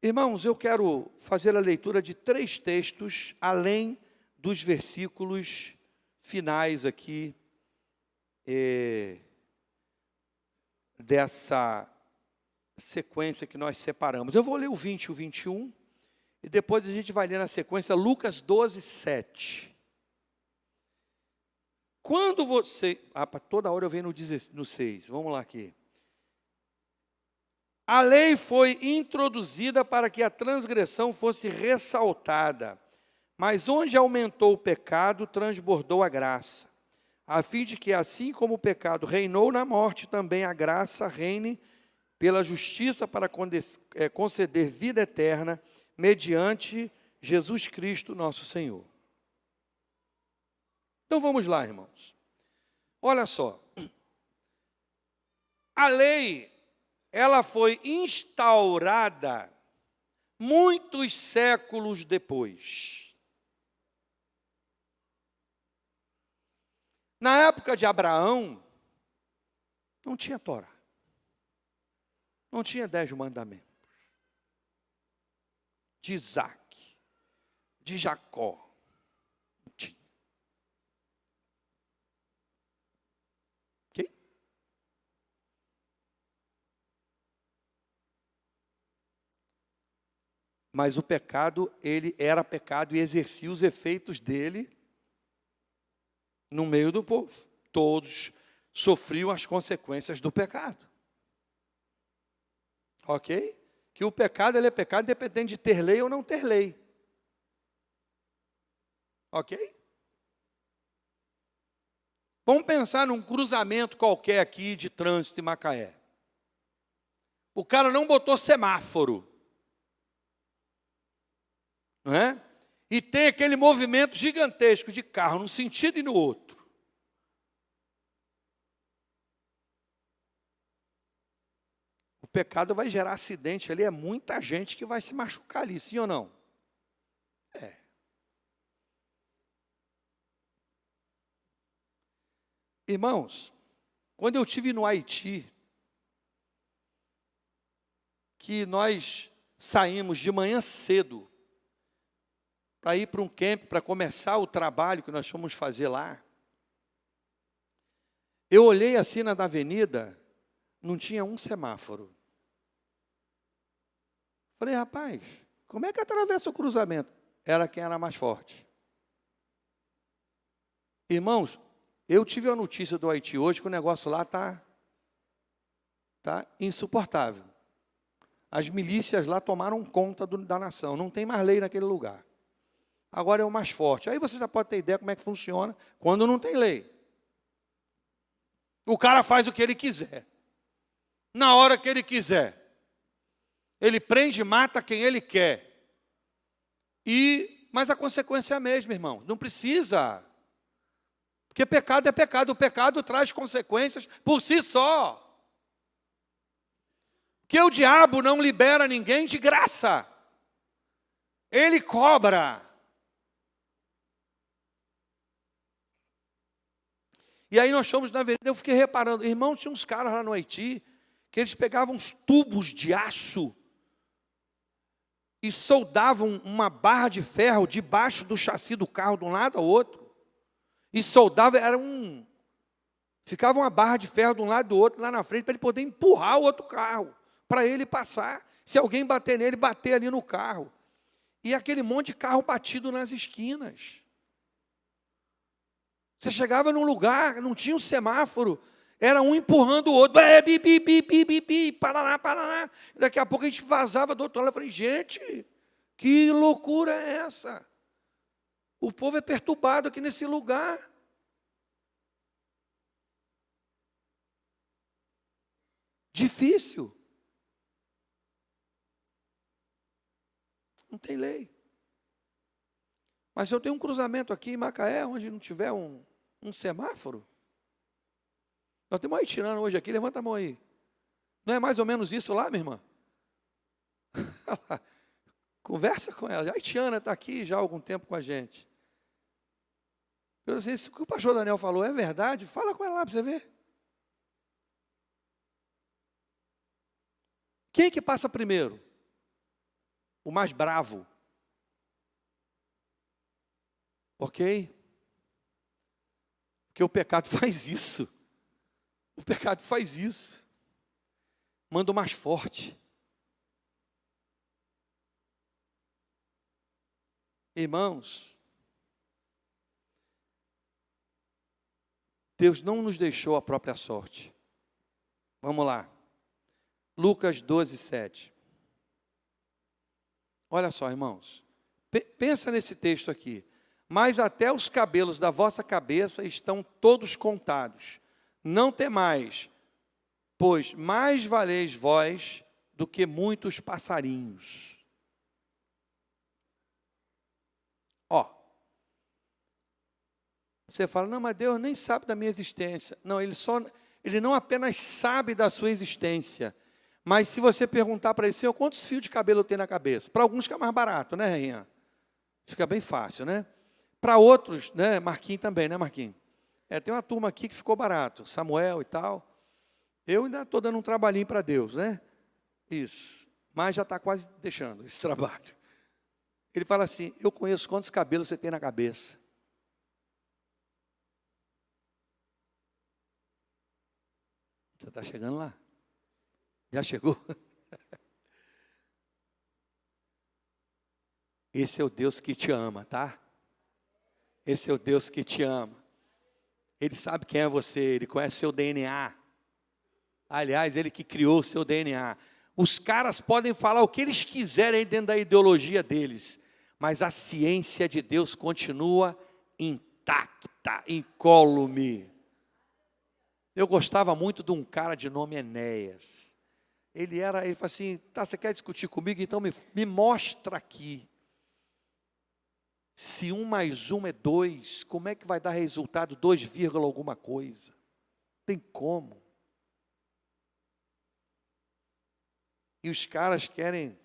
Irmãos, eu quero fazer a leitura de 3 textos, além dos versículos finais aqui, dessa sequência que nós separamos. Eu vou ler o 20 e o 21, e depois a gente vai ler na sequência Lucas 12, 7. Quando você... toda hora eu venho no 6, vamos lá aqui. A lei foi introduzida para que a transgressão fosse ressaltada, mas onde aumentou o pecado, transbordou a graça, a fim de que, assim como o pecado reinou na morte, também a graça reine pela justiça para conceder vida eterna, mediante Jesus Cristo, nosso Senhor. Então vamos lá, irmãos. Olha só. A lei, ela foi instaurada muitos séculos depois. Na época de Abraão, não tinha Torá. Não tinha 10 mandamentos. De Isaac, de Jacó, não tinha. Ok? Mas o pecado, ele era pecado e exercia os efeitos dele no meio do povo. Todos sofriam as consequências do pecado. Ok? Que o pecado, ele é pecado independente de ter lei ou não ter lei. Ok? Vamos pensar num cruzamento qualquer aqui de trânsito em Macaé. O cara não botou semáforo. Não é? E tem aquele movimento gigantesco de carro num sentido e no outro. O pecado vai gerar acidente ali, é muita gente que vai se machucar ali, sim ou não? É. Irmãos, quando eu estive no Haiti, que nós saímos de manhã cedo para ir para um camp, para começar o trabalho que nós fomos fazer lá, eu olhei assim na avenida, não tinha um semáforo. Falei, rapaz, como é que atravessa o cruzamento? Era quem era mais forte. Irmãos, eu tive a notícia do Haiti hoje que o negócio lá está insuportável. As milícias lá tomaram conta da nação. Não tem mais lei naquele lugar. Agora é o mais forte. Aí você já pode ter ideia como é que funciona quando não tem lei. O cara faz o que ele quiser. Na hora que ele quiser. Ele prende e mata quem ele quer. Mas a consequência é a mesma, irmão. Não precisa. Porque pecado é pecado. O pecado traz consequências por si só. Porque o diabo não libera ninguém de graça. Ele cobra. E aí nós fomos na avenida, eu fiquei reparando, irmão, tinha uns caras lá no Haiti, que eles pegavam uns tubos de aço e soldavam uma barra de ferro debaixo do chassi do carro, de um lado ao outro. E soldava, ficava uma barra de ferro de um lado do outro, lá na frente, para ele poder empurrar o outro carro, para ele passar. Se alguém bater nele, bater ali no carro. E aquele monte de carro batido nas esquinas. Você chegava num lugar, não tinha um semáforo, era um empurrando o outro, paraná, paraná. Daqui a pouco a gente vazava do outro lado. Eu falei, gente, que loucura é essa? O povo é perturbado aqui nesse lugar. Difícil. Não tem lei. Mas se eu tenho um cruzamento aqui em Macaé, onde não tiver um semáforo, nós temos uma haitiana hoje aqui, levanta a mão aí. Não é mais ou menos isso lá, minha irmã? Conversa com ela. A haitiana está aqui já há algum tempo com a gente. Eu disse, isso que o pastor Daniel falou é verdade? Fala com ela lá para você ver. Quem é que passa primeiro? O mais bravo. Ok? Porque o pecado faz isso. O pecado faz isso. Manda o mais forte. Irmãos, Deus não nos deixou a própria sorte. Vamos lá. Lucas 12, 7. Olha só, irmãos. Pensa nesse texto aqui. Mas até os cabelos da vossa cabeça estão todos contados. Não temais, pois mais valeis vós do que muitos passarinhos. Ó, você fala, não, mas Deus nem sabe da minha existência. Não, ele não apenas sabe da sua existência, mas se você perguntar para ele, Senhor, quantos fios de cabelo eu tenho na cabeça? Para alguns fica mais barato, né, rainha? Fica bem fácil, né? Para outros, né, Marquinhos também, né, Marquinhos? Tem uma turma aqui que ficou barato, Samuel e tal. Eu ainda estou dando um trabalhinho para Deus, né? Isso. Mas já está quase deixando esse trabalho. Ele fala assim, eu conheço quantos cabelos você tem na cabeça. Você está chegando lá? Já chegou? Esse é o Deus que te ama, tá? Esse é o Deus que te ama. Ele sabe quem é você, Ele conhece o seu DNA. Aliás, Ele que criou o seu DNA. Os caras podem falar o que eles quiserem dentro da ideologia deles, mas a ciência de Deus continua intacta, incólume. Eu gostava muito de um cara de nome Enéas. Ele falou assim, tá, você quer discutir comigo? Então me mostra aqui. Se 1 mais 1 é 2, como é que vai dar resultado 2, alguma coisa? Tem como. E os caras querem...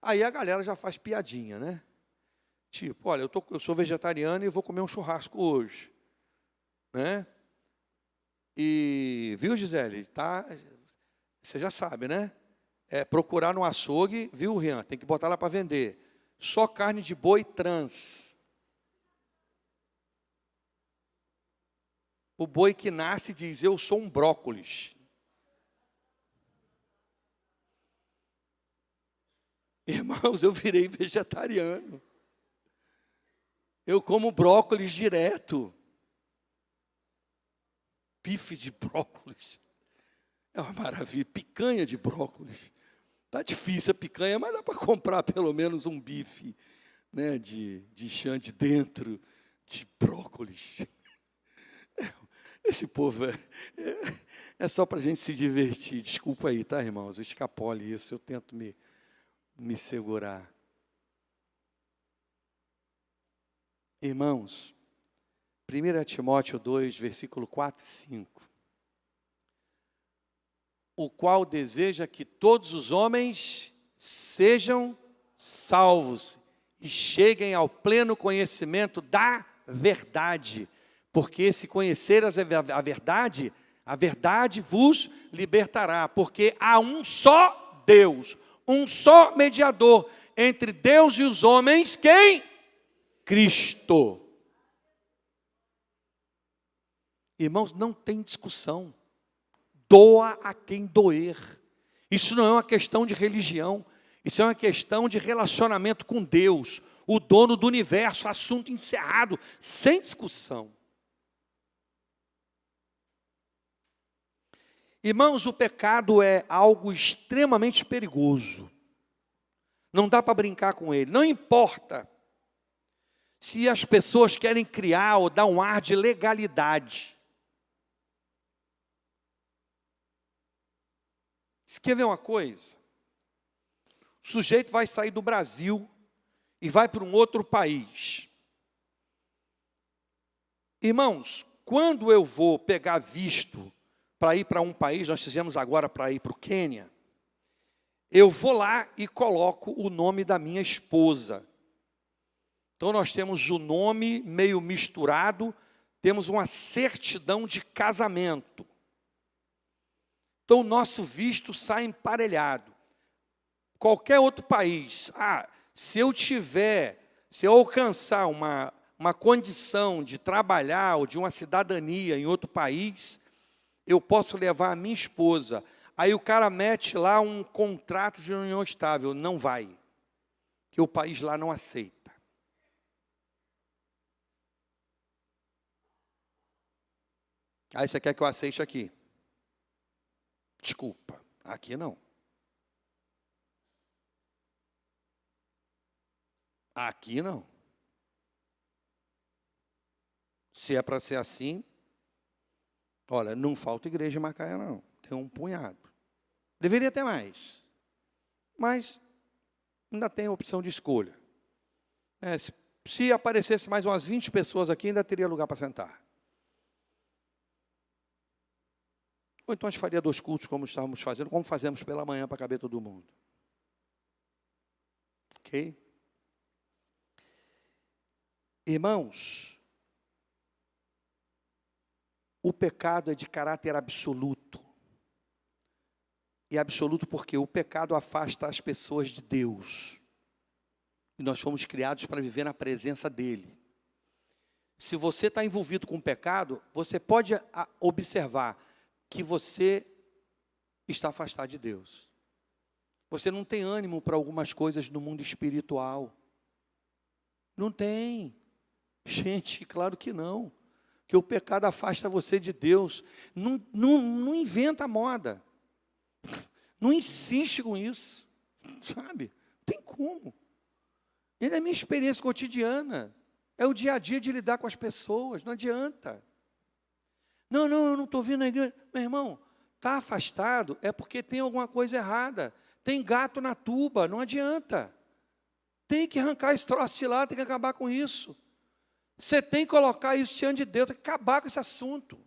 Aí a galera já faz piadinha, né? Tipo, olha, eu sou vegetariano e vou comer um churrasco hoje. Né? E, viu, Gisele? Tá, você já sabe, né? Procurar no açougue, viu, Rian? Tem que botar lá para vender. Só carne de boi trans. O boi que nasce diz, eu sou um brócolis. Irmãos, eu virei vegetariano. Eu como brócolis direto. Bife de brócolis. É uma maravilha. Picanha de brócolis. Tá difícil a picanha, mas dá para comprar pelo menos um bife, né, de chã de dentro, de brócolis. Esse povo é só para a gente se divertir. Desculpa aí, tá, irmãos? Escapole isso, eu tento me segurar. Irmãos, 1 Timóteo 2, versículo 4 e 5. O qual deseja que todos os homens sejam salvos e cheguem ao pleno conhecimento da verdade. Porque se conhecer a verdade vos libertará. Porque há um só Deus, um só mediador entre Deus e os homens, quem? Cristo. Irmãos, não tem discussão. Doa a quem doer. Isso não é uma questão de religião, isso é uma questão de relacionamento com Deus, o dono do universo, assunto encerrado, sem discussão. Irmãos, o pecado é algo extremamente perigoso. Não dá para brincar com ele. Não importa se as pessoas querem criar ou dar um ar de legalidade. Você quer ver uma coisa? O sujeito vai sair do Brasil e vai para um outro país. Irmãos, quando eu vou pegar visto para ir para um país, nós fizemos agora para ir para o Quênia, eu vou lá e coloco o nome da minha esposa. Então nós temos o nome meio misturado, temos uma certidão de casamento. Então, o nosso visto sai emparelhado. Qualquer outro país, se eu alcançar uma condição de trabalhar ou de uma cidadania em outro país, eu posso levar a minha esposa. Aí o cara mete lá um contrato de união estável. Não vai, que o país lá não aceita. Aí você quer que eu aceite aqui? Desculpa, aqui não. Aqui não. Se é para ser assim, olha, não falta igreja em Macaé, não. Tem um punhado. Deveria ter mais. Mas ainda tem a opção de escolha. Se aparecesse mais umas 20 pessoas aqui, ainda teria lugar para sentar. Ou então a gente faria 2 cultos, como estávamos fazendo, como fazemos pela manhã para caber todo mundo. Ok? Irmãos, o pecado é de caráter absoluto. E absoluto porque o pecado afasta as pessoas de Deus. E nós fomos criados para viver na presença dEle. Se você está envolvido com o pecado, você pode observar que você está afastado de Deus. Você não tem ânimo para algumas coisas no mundo espiritual. Não tem. Gente, claro que não. Que o pecado afasta você de Deus. Não inventa moda. Não insiste com isso. Sabe? Não tem como. Ele é a minha experiência cotidiana. É o dia a dia de lidar com as pessoas. Não adianta. Não, eu não estou vindo na igreja. Meu irmão, está afastado é porque tem alguma coisa errada. Tem gato na tuba, não adianta. Tem que arrancar esse troço de lá, tem que acabar com isso. Você tem que colocar isso diante de Deus, tem que acabar com esse assunto.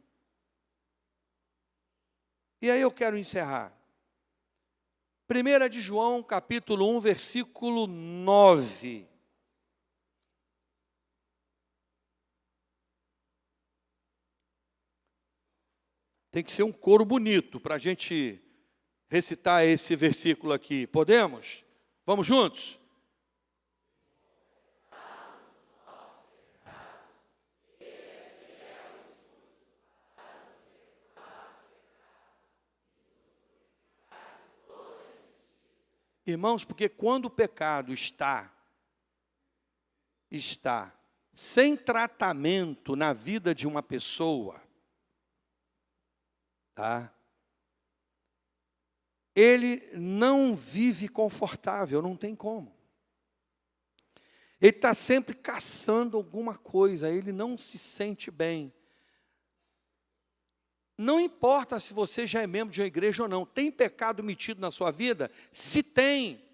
E aí eu quero encerrar. 1 de João, capítulo 1, versículo 9. Tem que ser um coro bonito para a gente recitar esse versículo aqui. Podemos? Vamos juntos? Irmãos, porque quando o pecado está sem tratamento na vida de uma pessoa, tá? ele não vive confortável, não tem como. Ele está sempre caçando alguma coisa, ele não se sente bem. Não importa se você já é membro de uma igreja ou não, tem pecado metido na sua vida? Se tem,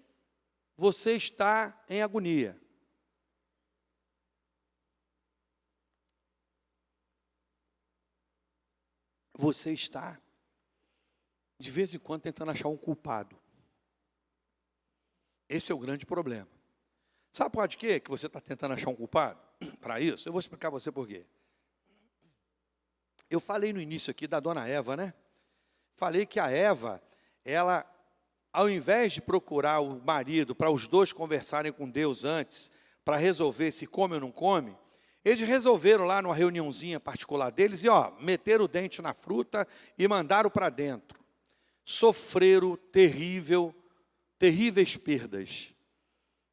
você está em agonia. Você está, de vez em quando, tentando achar um culpado. Esse é o grande problema. Sabe por quê que você está tentando achar um culpado? Para isso, eu vou explicar a você por quê. Eu falei no início aqui da dona Eva, né? Falei que a Eva, ela, ao invés de procurar o marido para os dois conversarem com Deus antes, para resolver se come ou não come, eles resolveram lá numa reuniãozinha particular deles e meteram o dente na fruta e mandaram para dentro. Sofreram terríveis perdas.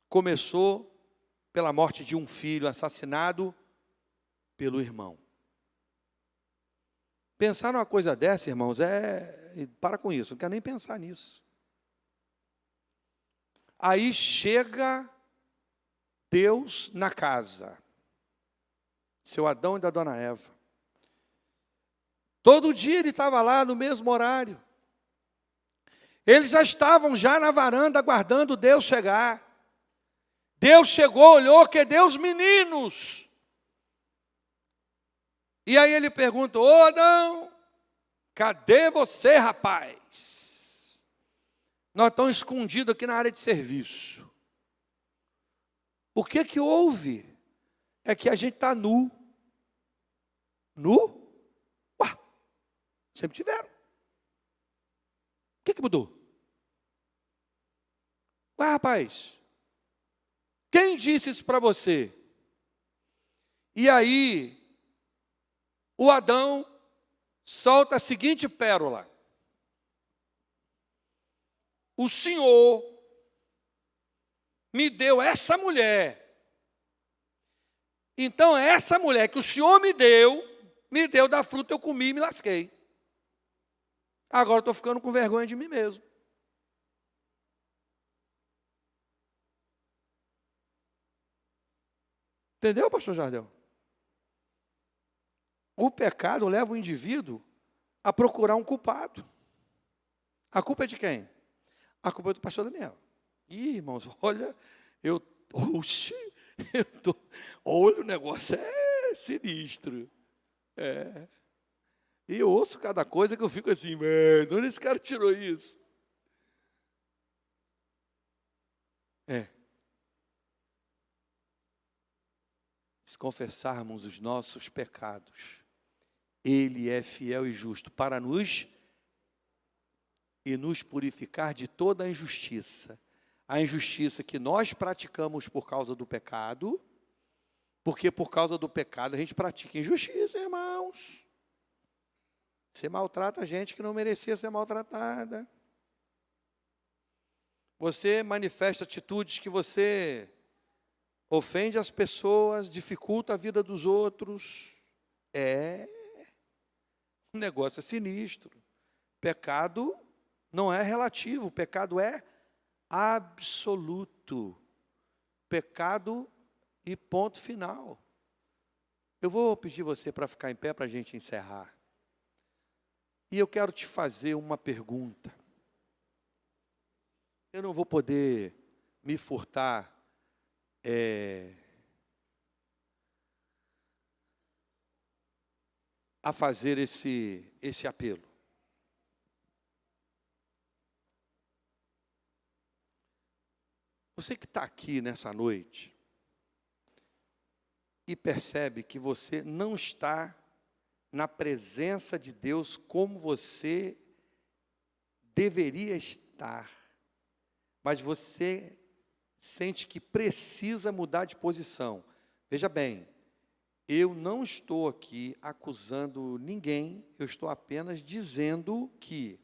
Começou pela morte de um filho assassinado pelo irmão. Pensar numa coisa dessa, irmãos, para com isso, não quero nem pensar nisso. Aí chega Deus na casa, seu Adão e da dona Eva. Todo dia ele estava lá no mesmo horário. Eles já estavam na varanda aguardando Deus chegar. Deus chegou, olhou, que Deus, meninos. E aí ele pergunta: ô Adão, cadê você, rapaz? Nós estamos escondidos aqui na área de serviço. O que houve? É que a gente está nu. Nu? Ué, sempre tiveram. O que mudou? Ué, rapaz, quem disse isso para você? E aí, o Adão solta a seguinte pérola: o Senhor me deu essa mulher. Então, essa mulher que o Senhor me deu da fruta, eu comi e me lasquei. Agora estou ficando com vergonha de mim mesmo. Entendeu, pastor Jardel? O pecado leva o indivíduo a procurar um culpado. A culpa é de quem? A culpa é do pastor Daniel. Ih, irmãos, olha, olha, o negócio é sinistro. E eu ouço cada coisa que eu fico assim, mano, onde esse cara tirou isso? Se confessarmos os nossos pecados, Ele é fiel e justo para nos purificar de toda a injustiça. A injustiça que nós praticamos por causa do pecado, porque por causa do pecado a gente pratica injustiça, irmãos. Você maltrata a gente que não merecia ser maltratada. Você manifesta atitudes que você ofende as pessoas, dificulta a vida dos outros. O negócio é sinistro. Pecado não é relativo, pecado é absoluto. Pecado e ponto final. Eu vou pedir você para ficar em pé para a gente encerrar. E eu quero te fazer uma pergunta. Eu não vou poder me furtar a fazer esse apelo. Você que está aqui nessa noite e percebe que você não está na presença de Deus como você deveria estar, mas você sente que precisa mudar de posição. Veja bem, eu não estou aqui acusando ninguém, eu estou apenas dizendo que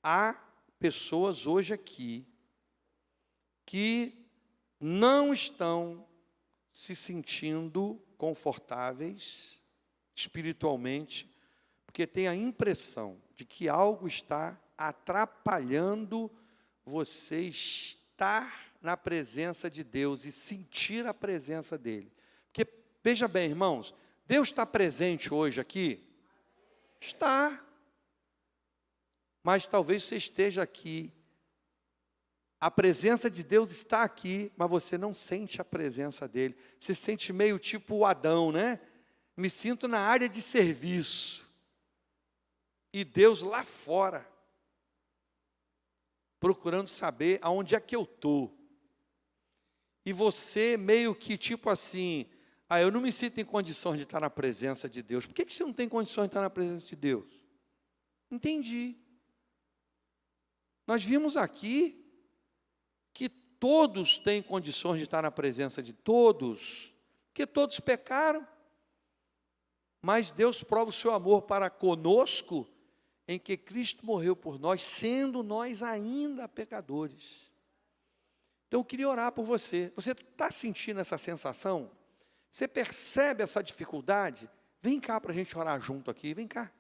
há pessoas hoje aqui que não estão se sentindo confortáveis espiritualmente, porque tem a impressão de que algo está atrapalhando você estar na presença de Deus e sentir a presença dEle. Porque, veja bem, irmãos, Deus está presente hoje aqui? Está. Mas talvez você esteja aqui, a presença de Deus está aqui, mas você não sente a presença dEle. Você sente meio tipo o Adão, né? Me sinto na área de serviço. E Deus lá fora, procurando saber aonde é que eu estou. E você meio que tipo assim, eu não me sinto em condições de estar na presença de Deus. Por que você não tem condições de estar na presença de Deus? Entendi. Nós vimos aqui que todos têm condições de estar na presença de todos, porque todos pecaram. Mas Deus prova o seu amor para conosco, em que Cristo morreu por nós, sendo nós ainda pecadores. Então eu queria orar por você. Você está sentindo essa sensação? Você percebe essa dificuldade? Vem cá para a gente orar junto aqui, vem cá.